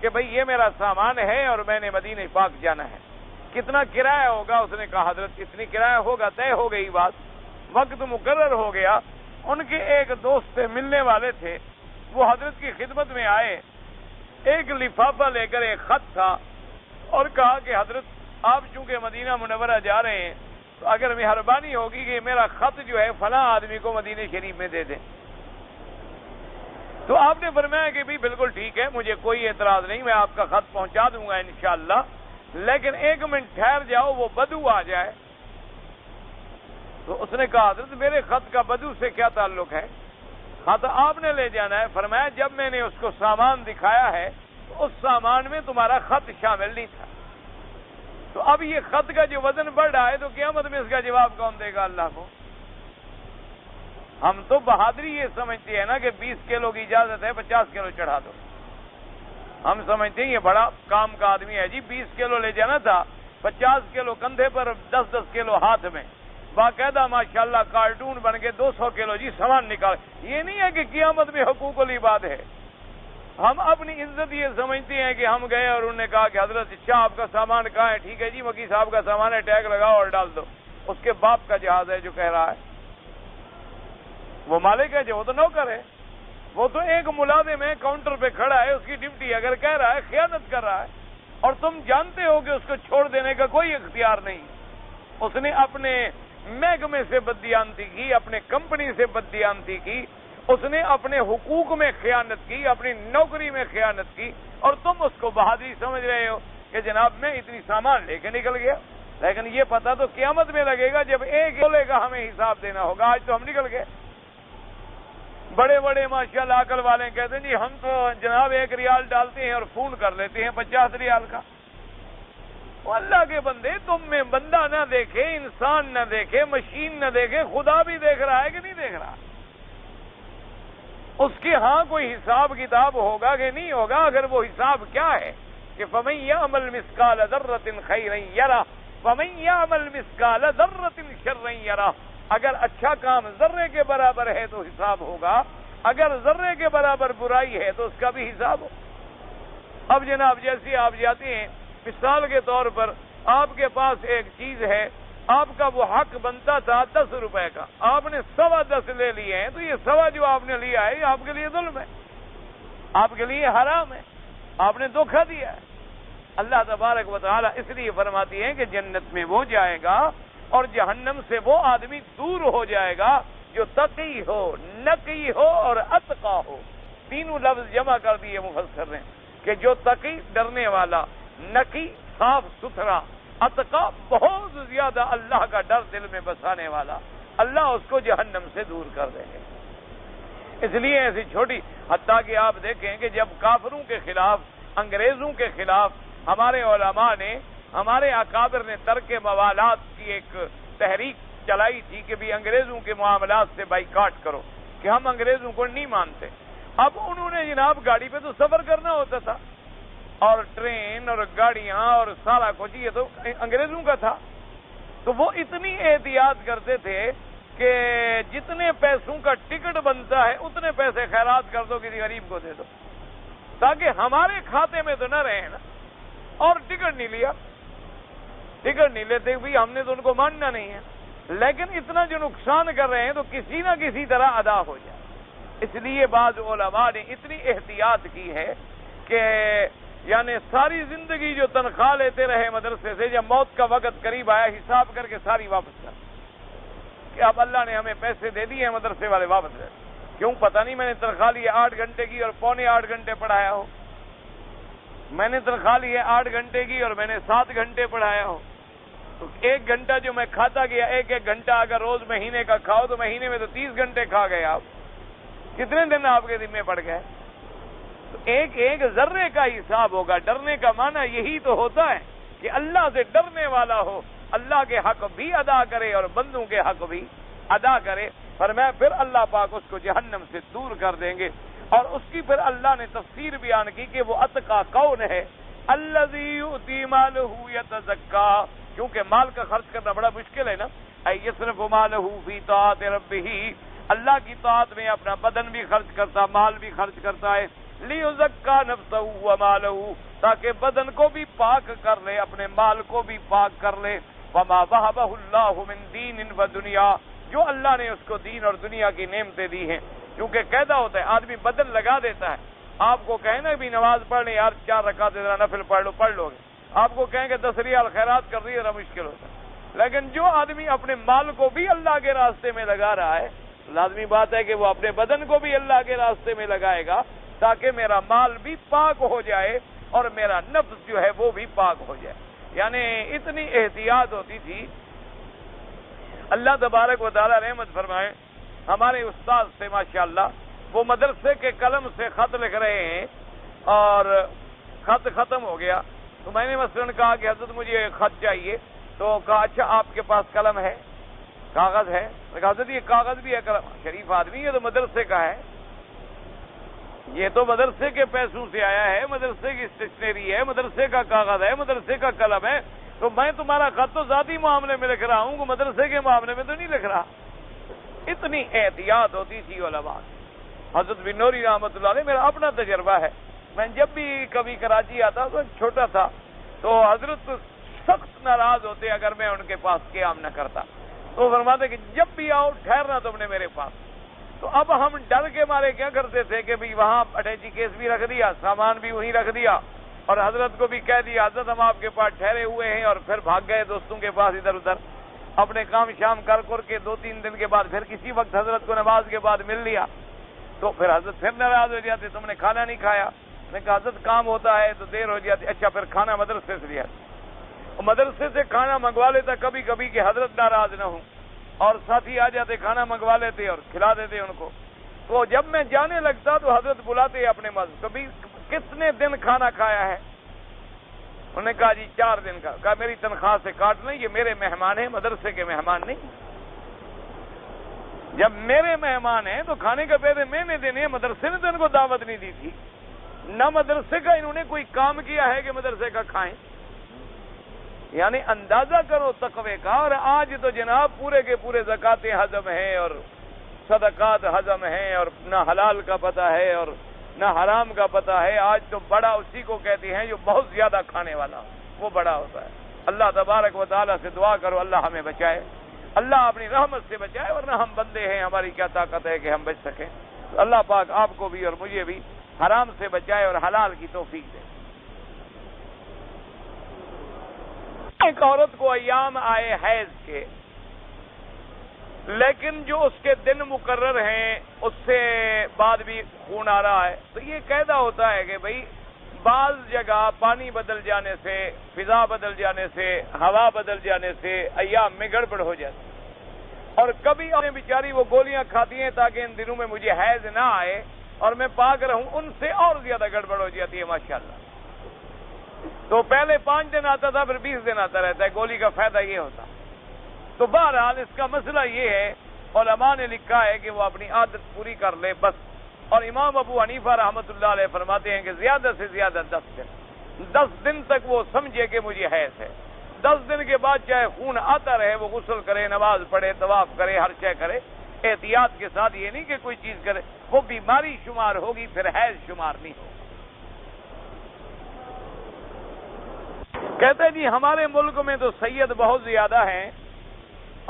کہ بھئی یہ میرا سامان ہے اور میں نے مدینہ پاک جانا ہے، کتنا کرایہ ہوگا؟ اس نے کہا حضرت اتنی کرایہ ہوگا. طے ہو گئی بات، وقت مقرر ہو گیا. ان کے ایک دوست سے ملنے والے تھے، وہ حضرت کی خدمت میں آئے، ایک لفافہ لے کر ایک خط تھا، اور کہا کہ حضرت آپ چونکہ مدینہ منورہ جا رہے ہیں تو اگر مہربانی ہوگی کہ میرا خط جو ہے فلاں آدمی کو مدینہ شریف میں دے دیں. تو آپ نے فرمایا کہ بھی بالکل ٹھیک ہے، مجھے کوئی اعتراض نہیں، میں آپ کا خط پہنچا دوں گا انشاءاللہ، لیکن ایک منٹ ٹھہر جاؤ، وہ بدو آ جائے. تو اس نے کہا حضرت میرے خط کا بدو سے کیا تعلق ہے؟ خط آپ نے لے جانا ہے. فرمایا جب میں نے اس کو سامان دکھایا ہے تو اس سامان میں تمہارا خط شامل نہیں تھا. تو اب یہ خط کا جو وزن بڑھ رہا ہے تو قیامت میں اس کا جواب کون دے گا اللہ کو؟ ہم تو بہادری یہ سمجھتے ہیں نا کہ 20 کلو کی اجازت ہے، 50 کلو چڑھا دو. ہم سمجھتے ہیں یہ بڑا کام کا آدمی ہے جی، 20 کلو لے جانا تھا، 50 کلو کندھے پر، 10-10 کلو ہاتھ میں، باقاعدہ ماشاءاللہ کارٹون بن کے 200 کلو جی سامان نکال. یہ نہیں ہے کہ قیامت میں حقوق العباد ہے. ہم اپنی عزت یہ سمجھتے ہیں کہ ہم گئے اور انہوں نے کہا کہ حضرت اچھا آپ کا سامان کہاں ہے؟ ٹھیک ہے جی وکیل صاحب کا سامان ہے، ٹیگ لگاؤ اور ڈال دو. اس کے باپ کا جہاز ہے جو کہہ رہا ہے، وہ مالک ہے جو، وہ تو نوکر ہے، وہ تو ایک ملازم ہے، کاؤنٹر پہ کھڑا ہے، اس کی ڈیوٹی. اگر کہہ رہا ہے خیانت کر رہا ہے اور تم جانتے ہو کہ اس کو چھوڑ دینے کا کوئی اختیار نہیں. اس نے اپنے محکمے سے بددیانتی کی، اپنے کمپنی سے بددیانتی کی، اس نے اپنے حقوق میں خیانت کی، اپنی نوکری میں خیانت کی، اور تم اس کو بہادری سمجھ رہے ہو کہ جناب میں اتنی سامان لے کے نکل گیا. لیکن یہ پتہ تو قیامت میں لگے گا جب ایک بولے گا ہمیں حساب دینا ہوگا. آج تو ہم نکل گئے. بڑے بڑے ماشاءاللہ عقل والے کہتے ہیں جی ہم تو جناب 1 ریال ڈالتے ہیں اور فون کر لیتے ہیں 50 ریال کا. وہ اللہ کے بندے، تم میں بندہ نہ دیکھے، انسان نہ دیکھے، مشین نہ دیکھے، خدا بھی دیکھ رہا ہے کہ نہیں دیکھ رہا؟ اس کے ہاں کوئی حساب کتاب ہوگا کہ نہیں ہوگا؟ اگر وہ حساب کیا ہے کہ فَمَن يَعْمَلْ مِثْقَالَ ذَرَّةٍ خَيْرًا يَرَهُ وَمَن يَعْمَلْ مِثْقَالَ ذَرَّةٍ شَرًّا يَرَهُ. اگر اچھا کام ذرے کے برابر ہے تو حساب ہوگا، اگر ذرے کے برابر برائی ہے تو اس کا بھی حساب ہو. اب جناب جیسے آپ جاتے ہیں، مثال کے طور پر آپ کے پاس ایک چیز ہے، آپ کا وہ حق بنتا تھا 10 روپے کا، آپ نے 10.25 لے لیے ہیں، تو یہ 1.25 جو آپ نے لیا ہے یہ آپ کے لیے ظلم ہے، آپ کے لیے حرام ہے، آپ نے دھوکہ دیا ہے. اللہ تبارک و تعالیٰ اس لیے فرماتی ہے کہ جنت میں وہ جائے گا اور جہنم سے وہ آدمی دور ہو جائے گا جو تقی ہو، نقی ہو اور اتقا ہو. تینوں لفظ جمع کر دیے مفسر نے کہ جو تقی ڈرنے والا، نقی صاف ستھرا، اتقا بہت زیادہ اللہ کا ڈر دل میں بسانے والا، اللہ اس کو جہنم سے دور کر دیں گے. اس لیے ایسی چھوٹی، حتیٰ کہ آپ دیکھیں کہ جب کافروں کے خلاف، انگریزوں کے خلاف ہمارے علماء نے، ہمارے اکابر نے ترک موالات کی ایک تحریک چلائی تھی کہ بھی انگریزوں کے معاملات سے بائیکاٹ کرو، کہ ہم انگریزوں کو نہیں مانتے. اب انہوں نے جناب گاڑی پہ تو سفر کرنا ہوتا تھا، اور ٹرین اور گاڑیاں اور سارا کچھ یہ تو انگریزوں کا تھا. تو وہ اتنی احتیاط کرتے تھے کہ جتنے پیسوں کا ٹکٹ بنتا ہے اتنے پیسے خیرات کر دو، کسی غریب کو دے دو، تاکہ ہمارے کھاتے میں تو نہ رہے نا. اور ٹکٹ نہیں لیا، ٹکٹ نہیں لیتے بھی، ہم نے تو ان کو ماننا نہیں ہے، لیکن اتنا جو نقصان کر رہے ہیں تو کسی نہ کسی طرح ادا ہو جائے. اس لیے بعض علماء نے اتنی احتیاط کی ہے کہ یعنی ساری زندگی جو تنخواہ لیتے رہے مدرسے سے، جب موت کا وقت قریب آیا حساب کر کے ساری واپس کر، کہ اب اللہ نے ہمیں پیسے دے دیے ہیں مدرسے والے واپس کر. کیوں؟ پتہ نہیں، میں نے تنخواہ لی ہے 8 گھنٹے کی اور 7.25 گھنٹے پڑھایا ہو. میں نے تنخواہ لی ہے 8 گھنٹے کی اور میں نے 7 گھنٹے پڑھایا ہو. تو 1 گھنٹہ جو میں کھاتا گیا، 1 گھنٹہ اگر روز مہینے کا کھاؤ تو مہینے میں تو 30 گھنٹے کھا گئے. آپ کتنے دن آپ کے ذمہ پڑ گئے؟ تو ایک ایک ذرے کا حساب ہوگا. ڈرنے کا معنی یہی تو ہوتا ہے کہ اللہ سے ڈرنے والا ہو, اللہ کے حق بھی ادا کرے اور بندوں کے حق بھی ادا کرے. فرمایا پھر اللہ پاک اس کو جہنم سے دور کر دیں گے. اور اس کی پھر اللہ نے تفسیر بیان کی کہ وہ اتقا کون ہے؟ الذی یؤتی مالہ یتزکا, کیونکہ مال کا خرچ کرنا بڑا مشکل ہے نا. یصرف مالہ فی طاعت ربہ, اللہ کی طاعت میں اپنا بدن بھی خرچ کرتا, مال بھی خرچ کرتا ہے. لیزکا نفسہ ومالہ, تاکہ بدن کو بھی پاک کر لے, اپنے مال کو بھی پاک کر لے. وما وہبہ اللہ من دین و دنیا, جو اللہ نے اس کو دین اور دنیا کی نعمتیں دی ہیں. کیونکہ قاعدہ ہوتا ہے آدمی بدن لگا دیتا ہے. آپ کو کہیں نا بھی نماز پڑھ لیں یار 4 رکعت نفل پڑھ لو گے. آپ کو کہیں کہ 10 ریال خیرات کر رہی ہے, ذرا مشکل ہوتا ہے. لیکن جو آدمی اپنے مال کو بھی اللہ کے راستے میں لگا رہا ہے, لازمی بات ہے کہ وہ اپنے بدن کو بھی اللہ کے راستے میں لگائے گا, تاکہ میرا مال بھی پاک ہو جائے اور میرا نفس جو ہے وہ بھی پاک ہو جائے. یعنی اتنی احتیاط ہوتی تھی. اللہ تبارک و تعالی رحمت فرمائے. ہمارے استاد سے ماشاءاللہ وہ مدرسے کے قلم سے خط لکھ رہے ہیں اور خط ختم ہو گیا. تو میں نے مثلاً کہا کہ حضرت مجھے خط چاہیے. تو کہا اچھا آپ کے پاس قلم ہے, کاغذ ہے؟ کہا حضرت یہ کاغذ بھی ہے, قلم. شریف آدمی, یہ تو مدرسے کا ہے, یہ تو مدرسے کے پیسوں سے آیا ہے, مدرسے کی اسٹیشنری ہے, مدرسے کا کاغذ ہے, مدرسے کا قلم ہے. تو میں تمہارا خط تو ذاتی معاملے میں لکھ رہا ہوں, وہ مدرسے کے معاملے میں تو نہیں لکھ رہا. اتنی احتیاط ہوتی تھی علماء. حضرت بن نوری رحمۃ اللہ علیہ, میرا اپنا تجربہ ہے. میں جب بھی کبھی کراچی آتا تو چھوٹا تھا, تو حضرت سخت ناراض ہوتے اگر میں ان کے پاس قیام نہ کرتا. تو فرماتے کہ جب بھی آؤ ٹھہرنا تم نے میرے پاس. تو اب ہم ڈر کے مارے کیا کرتے تھے کہ بھی وہاں اٹیچی کیس بھی رکھ دیا, سامان بھی وہیں رکھ دیا, اور حضرت کو بھی کہہ دیا حضرت ہم آپ کے پاس ٹھہرے ہوئے ہیں, اور پھر بھاگ گئے دوستوں کے پاس ادھر ادھر. اپنے کام شام کر کے 2-3 دن کے بعد پھر کسی وقت حضرت کو نماز کے بعد مل لیا. تو پھر حضرت پھر ناراض ہو جاتے, تم نے کھانا نہیں کھایا. میں کہا حضرت کام ہوتا ہے تو دیر ہو جاتی. اچھا پھر کھانا مدرسے سے لیا, مدرسے سے کھانا منگوا لیتا کبھی کبھی کہ حضرت ناراض نہ ہوں, اور ساتھی آ جاتے کھانا منگوا لیتے اور کھلا دیتے ان کو. تو جب میں جانے لگتا تو حضرت بلاتے اپنے مسجد, کبھی کتنے دن کھانا کھایا ہے؟ انہوں نے کہا جی 4 دن کا. کہا میری تنخواہ سے کاٹ لیں, یہ میرے مہمان ہیں, مدرسے کے مہمان نہیں. جب میرے مہمان ہیں تو کھانے کا پیسے میں نے دینے, مدرسے نے تو ان کو دعوت نہیں دی تھی. نہ مدرسے کا انہوں نے کوئی کام کیا ہے کہ مدرسے کا کھائیں. یعنی اندازہ کرو تقوی کا. اور آج تو جناب پورے کے پورے زکاتیں ہضم ہیں اور صدقات ہضم ہیں, اور نہ حلال کا پتہ ہے اور نہ حرام کا پتہ ہے. آج تو بڑا اسی کو کہتے ہیں جو بہت زیادہ کھانے والا, وہ بڑا ہوتا ہے. اللہ تبارک و تعالیٰ سے دعا کرو اللہ ہمیں بچائے, اللہ اپنی رحمت سے بچائے, ورنہ ہم بندے ہیں, ہماری کیا طاقت ہے کہ ہم بچ سکیں. تو اللہ پاک آپ کو بھی اور مجھے بھی حرام سے بچائے اور حلال کی توفیق دے. ایک عورت کو ایام آئے حیض کے, لیکن جو اس کے دن مقرر ہیں اس سے بعد بھی خون آ رہا ہے, تو یہ قاعدہ ہوتا ہے کہ بھئی بعض جگہ پانی بدل جانے سے, فضا بدل جانے سے, ہوا بدل جانے سے ایام میں گڑبڑ ہو جاتی. اور کبھی بیچاری وہ گولیاں کھاتی ہیں تاکہ ان دنوں میں مجھے حیض نہ آئے اور میں پاک رہوں, ان سے اور زیادہ گڑبڑ ہو جاتی ہے ماشاءاللہ. تو پہلے 5 دن آتا تھا, پھر 20 دن آتا رہتا ہے. گولی کا فائدہ یہ ہوتا. تو بہرحال اس کا مسئلہ یہ ہے, علماء نے لکھا ہے کہ وہ اپنی عادت پوری کر لے بس. اور امام ابو حنیفہ رحمۃ اللہ علیہ فرماتے ہیں کہ زیادہ سے زیادہ 10 دن تک وہ سمجھے کہ مجھے حیض ہے. 10 دن کے بعد چاہے خون آتا رہے وہ غسل کرے, نماز پڑھے, طواف کرے, ہر شے کرے, احتیاط کے ساتھ. یہ نہیں کہ کوئی چیز کرے, وہ بیماری شمار ہوگی, پھر حیض شمار نہیں ہوگی. کہتے جی ہمارے ملک میں تو سید بہت زیادہ ہیں,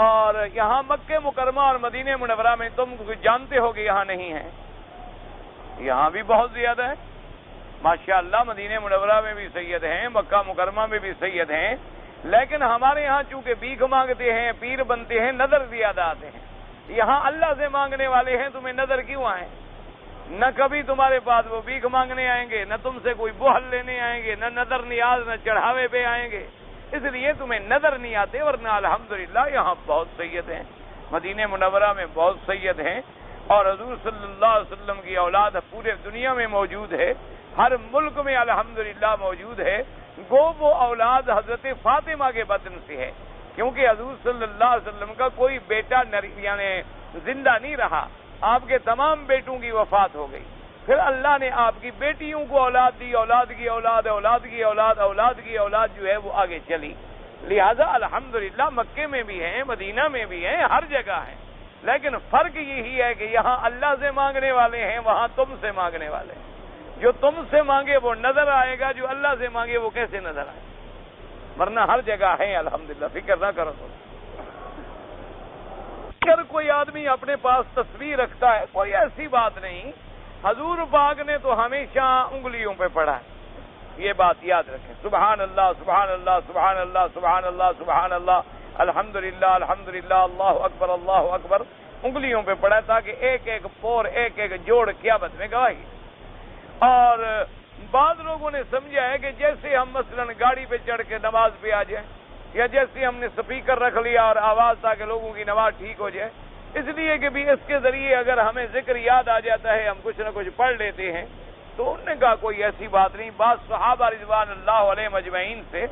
اور یہاں مکہ مکرمہ اور مدینہ منورہ میں تم جانتے ہو کہ یہاں نہیں ہیں, یہاں بھی بہت زیادہ ہے ماشاءاللہ. مدینہ منورہ میں بھی سید ہیں, مکہ مکرمہ میں بھی سید ہیں, لیکن ہمارے یہاں چونکہ بھیک مانگتے ہیں, پیر بنتے ہیں, نظر زیادہ آتے ہیں. یہاں اللہ سے مانگنے والے ہیں, تمہیں نظر کیوں آئیں؟ نہ کبھی تمہارے پاس وہ بھیک مانگنے آئیں گے, نہ تم سے کوئی بوہل لینے آئیں گے, نہ نظر نیاز, نہ چڑھاوے پہ آئیں گے. اس لیے تمہیں نظر نہیں آتے. ورنہ الحمدللہ یہاں بہت سید ہیں, مدینہ منورہ میں بہت سید ہیں. اور حضور صلی اللہ علیہ وسلم کی اولاد پورے دنیا میں موجود ہے، ہر ملک میں الحمدللہ موجود ہے، گو وہ اولاد حضرت فاطمہ کے بدن سے ہے، کیونکہ حضور صلی اللہ علیہ وسلم کا کوئی بیٹا یعنی زندہ نہیں رہا، آپ کے تمام بیٹوں کی وفات ہو گئی، پھر اللہ نے آپ کی بیٹیوں کو اولاد دی، اولاد کی اولاد، اولاد کی اولاد، اولاد کی اولاد جو ہے وہ آگے چلی، لہذا الحمدللہ مکے میں بھی ہیں، مدینہ میں بھی ہیں، ہر جگہ ہیں، لیکن فرق یہی ہے کہ یہاں اللہ سے مانگنے والے ہیں، وہاں تم سے مانگنے والے ہیں، جو تم سے مانگے وہ نظر آئے گا، جو اللہ سے مانگے وہ کیسے نظر آئے، ورنہ ہر جگہ ہے الحمدللہ، فکر نہ کرو تو۔ اگر کوئی آدمی اپنے پاس تصویر رکھتا ہے کوئی ایسی بات نہیں، حضور پاک نے تو ہمیشہ انگلیوں پہ پڑھا ہے، یہ بات یاد رکھیں، سبحان اللہ سبحان اللہ سبحان اللہ سبحان اللہ سبحان اللہ الحمدللہ الحمدللہ اللہ اکبر اللہ اکبر انگلیوں پہ پڑھا ہے، تاکہ ایک ایک پور ایک ایک جوڑ قیامت میں گواہی۔ اور بعض لوگوں نے سمجھا ہے کہ جیسے ہم مثلا گاڑی پہ چڑھ کے نماز پہ آ جائیں، یا جیسے ہم نے سپیکر رکھ لیا اور آواز تاکہ لوگوں کی نماز ٹھیک ہو جائے، اس لیے کہ بھی اس کے ذریعے اگر ہمیں ذکر یاد آ جاتا ہے ہم کچھ نہ کچھ پڑھ لیتے ہیں، تو انہوں نے کہا کوئی ایسی بات نہیں۔ بعض صحابہ رضوان اللہ علیہ مجمعین سے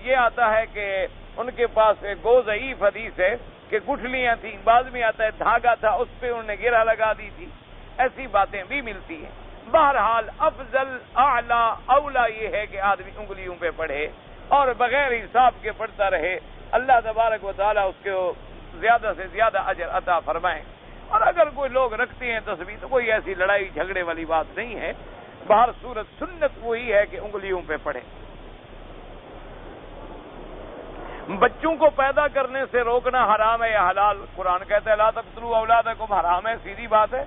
یہ آتا ہے کہ ان کے پاس ایک ضعیف حدیث ہے کہ گٹھلیاں تھیں، بعض میں آتا ہے دھاگا تھا، اس پہ انہوں نے گرہ لگا دی تھی، ایسی باتیں بھی ملتی ہیں۔ بہرحال افضل اعلیٰ اولا یہ ہے کہ آدمی انگلیوں پہ پڑھے اور بغیر حساب کے پڑھتا رہے، اللہ تبارک و تعالیٰ اس کو زیادہ سے زیادہ اجر عطا فرمائیں۔ اور اگر کوئی لوگ رکھتے ہیں تصویر تو کوئی ایسی لڑائی جھگڑے والی بات نہیں ہے، بہر صورت سنت وہی ہے کہ انگلیوں پہ پڑھیں۔ بچوں کو پیدا کرنے سے روکنا حرام ہے یا حلال؟ قرآن کہتا ہے لا تقتلوا اولادکم، حرام ہے، سیدھی بات ہے۔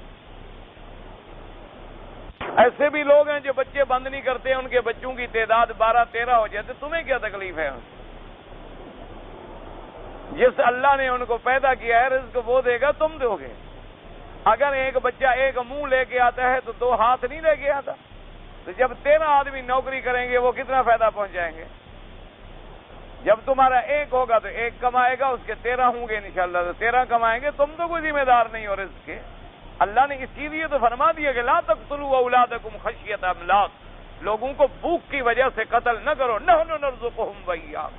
ایسے بھی لوگ ہیں جو بچے بند نہیں کرتے، ان کے بچوں کی تعداد 12-13 ہو جاتے، تمہیں کیا تکلیف ہے؟ جس اللہ نے ان کو پیدا کیا ہے رزق وہ دے گا، تم دو گے۔ اگر ایک بچہ ایک منہ لے کے آتا ہے تو 2 ہاتھ نہیں لے کے آتا، تو جب 13 آدمی نوکری کریں گے وہ کتنا فائدہ پہنچائیں گے؟ جب تمہارا ایک ہوگا تو ایک کمائے گا، اس کے 13 ہوں گے انشاءاللہ تو 13 کمائیں گے، تم تو کوئی ذمہ دار نہیں ہو رزق کے۔ اللہ نے اسی لیے تو فرما دیا کہ لا تقتلوا اولادکم خشیۃ املاق، لوگوں کو بھوک کی وجہ سے قتل نہ کرو، نحن نرزقہم وایاکم،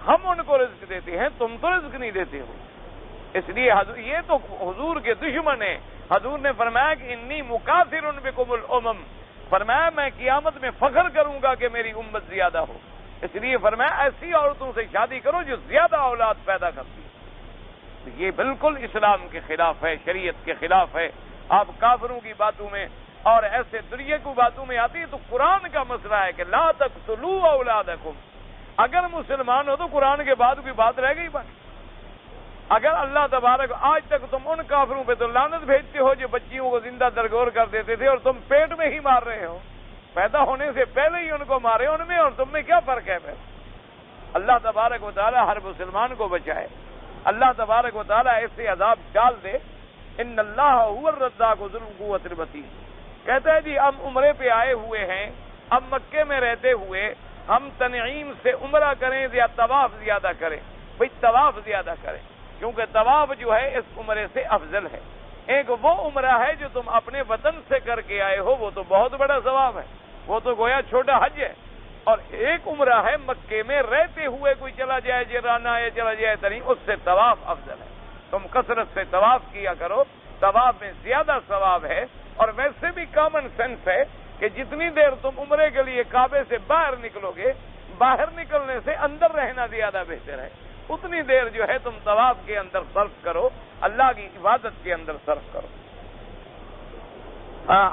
ہم ان کو رزق دیتے ہیں، تم تو رزق نہیں دیتے ہو۔ اس لیے یہ تو حضور کے دشمن ہیں۔ حضور نے فرمایا کہ انی مکاثر بکم الامم، فرمایا میں قیامت میں فخر کروں گا کہ میری امت زیادہ ہو، اس لیے فرمایا ایسی عورتوں سے شادی کرو جو زیادہ اولاد پیدا کرتی ہے۔ یہ بالکل اسلام کے خلاف ہے، شریعت کے خلاف ہے۔ آپ کافروں کی باتوں میں اور ایسے دنیا کی باتوں میں آتی ہے، تو قرآن کا مسئلہ ہے کہ لا تقتلوا اولادکم، اگر مسلمان ہو تو قرآن کے بعد کوئی بات رہ گئی بات؟ اگر اللہ تبارک آج تک تم ان کافروں پہ تو لعنت بھیجتے ہو جو بچیوں کو زندہ درگور کر دیتے تھے، اور تم پیٹ میں ہی مار رہے ہو، پیدا ہونے سے پہلے ہی ان کو مارے، ان میں اور تم میں کیا فرق ہے پھر؟ اللہ تبارک و تعالی ہر مسلمان کو بچائے، اللہ تبارک و تعالی ایسے عذاب ڈال دے۔ ان اللہ هو الرزاق ذو القوۃ المتین، کہتا ہے جی ہم عمرے پہ آئے ہوئے ہیں، ہم مکے میں رہتے ہوئے ہم تنعیم سے عمرہ کریں یا طواف زیادہ کریں؟ بھئی طواف زیادہ کریں، کیونکہ طواف جو ہے اس عمرے سے افضل ہے۔ ایک وہ عمرہ ہے جو تم اپنے وطن سے کر کے آئے ہو، وہ تو بہت بڑا ثواب ہے، وہ تو گویا چھوٹا حج ہے، اور ایک عمرہ ہے مکے میں رہتے ہوئے کوئی چلا جائے جرانہ یا چلا جائے تنعیم، اس سے طواف افضل ہے۔ تم کثرت سے طواف کیا کرو، طواف میں زیادہ ثواب ہے، اور ویسے بھی کامن سینس ہے کہ جتنی دیر تم عمرے کے لیے کعبے سے باہر نکلو گے، باہر نکلنے سے اندر رہنا زیادہ بہتر ہے، اتنی دیر جو ہے تم طواف کے اندر صرف کرو، اللہ کی عبادت کے اندر صرف کرو۔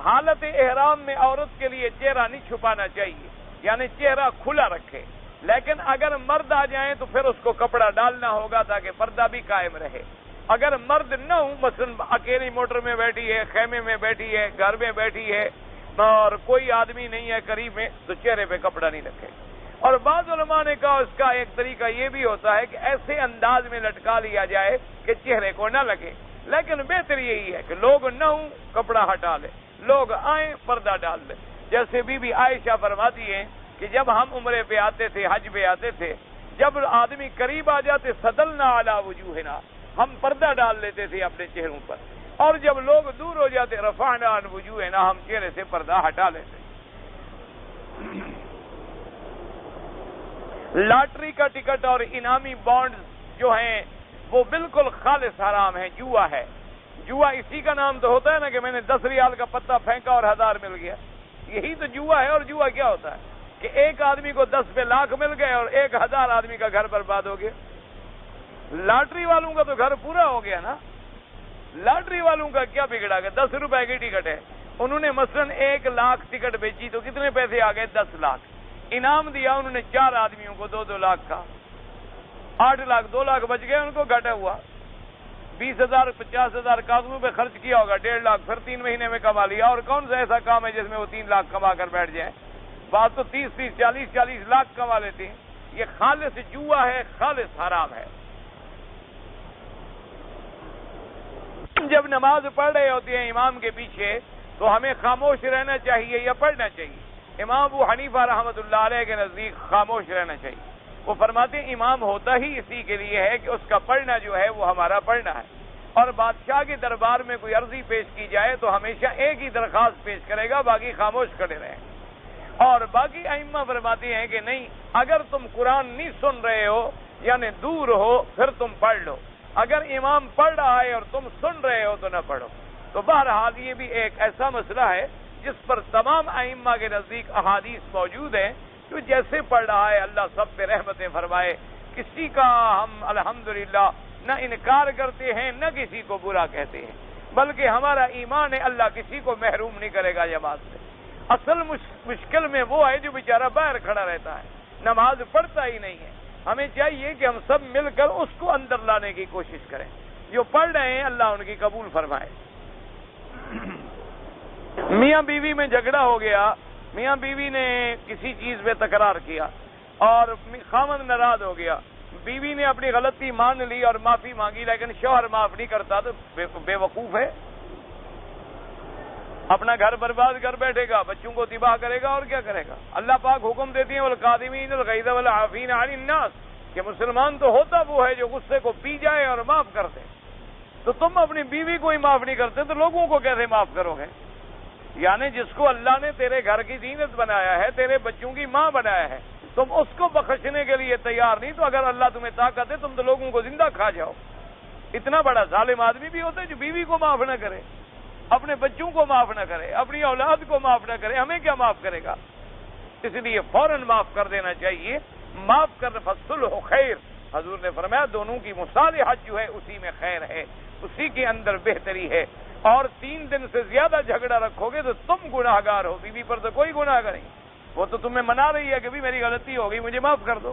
حالت احرام میں عورت کے لیے چہرہ نہیں چھپانا چاہیے، یعنی چہرہ کھلا رکھے، لیکن اگر مرد آ جائیں تو پھر اس کو کپڑا ڈالنا ہوگا تاکہ پردہ بھی قائم رہے۔ اگر مرد نہ ہوں، مثلا اکیلی موٹر میں بیٹھی ہے، خیمے میں بیٹھی ہے، گھر میں بیٹھی ہے اور کوئی آدمی نہیں ہے قریب میں، تو چہرے پہ کپڑا نہیں رکھے۔ اور بعض علماء نے کہا اس کا ایک طریقہ یہ بھی ہوتا ہے کہ ایسے انداز میں لٹکا لیا جائے کہ چہرے کو نہ لگے، لیکن بہتر یہی ہے کہ لوگ نہ ہوں کپڑا ہٹا لے، لوگ آئیں پردہ ڈال لے۔ جیسے بی بی عائشہ فرماتی ہیں کہ جب ہم عمرے پہ آتے تھے، حج پہ آتے تھے، جب آدمی قریب آ جاتے سدلنا علی وجوہنا، ہم پردہ ڈال لیتے تھے اپنے چہروں پر، اور جب لوگ دور ہو جاتے رفعنا عن وجوہنا، ہم چہرے سے پردہ ہٹا لیتے۔ لاٹری کا ٹکٹ اور انعامی بانڈز جو ہیں وہ بالکل خالص حرام ہیں، جوا ہے۔ جوا اسی کا نام تو ہوتا ہے نا کہ میں نے 10 ریال کا پتہ پھینکا اور 1000 مل گیا، یہی تو جوا ہے۔ اور جوا کیا ہوتا ہے کہ ایک آدمی کو 10 پہ لاکھ مل گئے اور 1000 آدمی کا گھر برباد ہو گیا۔ لاٹری والوں کا تو گھر پورا ہو گیا نا۔ لاٹری والوں کا کیا بگڑا گیا؟ 10 روپے کی ٹکٹ ہے، انہوں نے مثلا 1 لاکھ ٹکٹ بیچی تو کتنے پیسے آ گئے؟ 10 لاکھ۔ انعام دیا انہوں نے 4 آدمیوں کو 2-2 لاکھ کا، 8 لاکھ، 2 لاکھ بچ گئے، ان کو گھاٹا ہوا۔ 20,000 50,000 کاغذوں پہ خرچ کیا ہوگا، 1.5 لاکھ پھر 3 مہینے میں کما لیا۔ اور کون سا ایسا کام ہے جس میں وہ 3 لاکھ کما کر بیٹھ جائیں؟ بات تو 30 40 لاکھ کما لیتے ہیں۔ یہ خالص جوا ہے، خالص حرام ہے۔ جب نماز پڑھ رہے ہوتے ہیں امام کے پیچھے تو ہمیں خاموش رہنا چاہیے یا پڑھنا چاہیے؟ امام ابو حنیفہ رحمۃ اللہ علیہ کے نزدیک خاموش رہنا چاہیے۔ وہ فرماتے ہیں امام ہوتا ہی اسی کے لیے ہے کہ اس کا پڑھنا جو ہے وہ ہمارا پڑھنا ہے، اور بادشاہ کے دربار میں کوئی عرضی پیش کی جائے تو ہمیشہ ایک ہی درخواست پیش کرے گا، باقی خاموش کھڑے رہیں۔ اور باقی ائمہ فرماتے ہیں کہ نہیں، اگر تم قرآن نہیں سن رہے ہو یعنی دور ہو پھر تم پڑھ لو، اگر امام پڑھ رہا ہے اور تم سن رہے ہو تو نہ پڑھو۔ تو بہرحال یہ بھی ایک ایسا مسئلہ ہے جس پر تمام ائمہ کے نزدیک احادیث موجود ہیں، جو جیسے پڑھ رہا ہے اللہ سب پہ رحمتیں فرمائے۔ کسی کا ہم الحمدللہ نہ انکار کرتے ہیں نہ کسی کو برا کہتے ہیں، بلکہ ہمارا ایمان ہے اللہ کسی کو محروم نہیں کرے گا جماعت سے۔ اصل مشکل میں وہ ہے جو بیچارہ باہر کھڑا رہتا ہے، نماز پڑھتا ہی نہیں ہے۔ ہمیں چاہیے کہ ہم سب مل کر اس کو اندر لانے کی کوشش کریں۔ جو پڑھ رہے ہیں اللہ ان کی قبول فرمائے۔ میاں بیوی میں جھگڑا ہو گیا، میاں بیوی نے کسی چیز پہ تکرار کیا اور خاوند ناراض ہو گیا، بیوی نے اپنی غلطی مان لی اور معافی مانگی، لیکن شوہر معاف نہیں کرتا تو بے وقوف ہے، اپنا گھر برباد کر بیٹھے گا، بچوں کو تباہ کرے گا اور کیا کرے گا۔ اللہ پاک حکم دیتی ہیں والقاظمین الغیظ والعافین عن الناس، کہ مسلمان تو ہوتا وہ ہے جو غصے کو پی جائے اور معاف کر دے۔ تو تم اپنی بیوی کو ہی معاف نہیں کرتے تو لوگوں کو کیسے معاف کرو گے؟ یعنی جس کو اللہ نے تیرے گھر کی زینت بنایا ہے، تیرے بچوں کی ماں بنایا ہے، تم اس کو بخشنے کے لیے تیار نہیں، تو اگر اللہ تمہیں طاقت ہے تم تو لوگوں کو زندہ کھا جاؤ۔ اتنا بڑا ظالم آدمی بھی ہوتا ہے جو بیوی کو معاف نہ کرے، اپنے بچوں کو معاف نہ کرے، اپنی اولاد کو معاف نہ کرے، ہمیں کیا معاف کرے گا؟ اس لیے فوراً معاف کر دینا چاہیے۔ معاف کر فصلح خیر، حضور نے فرمایا دونوں کی مصالحت جو ہے اسی میں خیر ہے، اسی کے اندر بہتری ہے۔ اور 3 دن سے زیادہ جھگڑا رکھو گے تو تم گناہ گار ہو، بیوی پر تو کوئی گناہ نہیں، وہ تو تمہیں منا رہی ہے کہ بھی میری غلطی ہو گئی مجھے معاف کر دو۔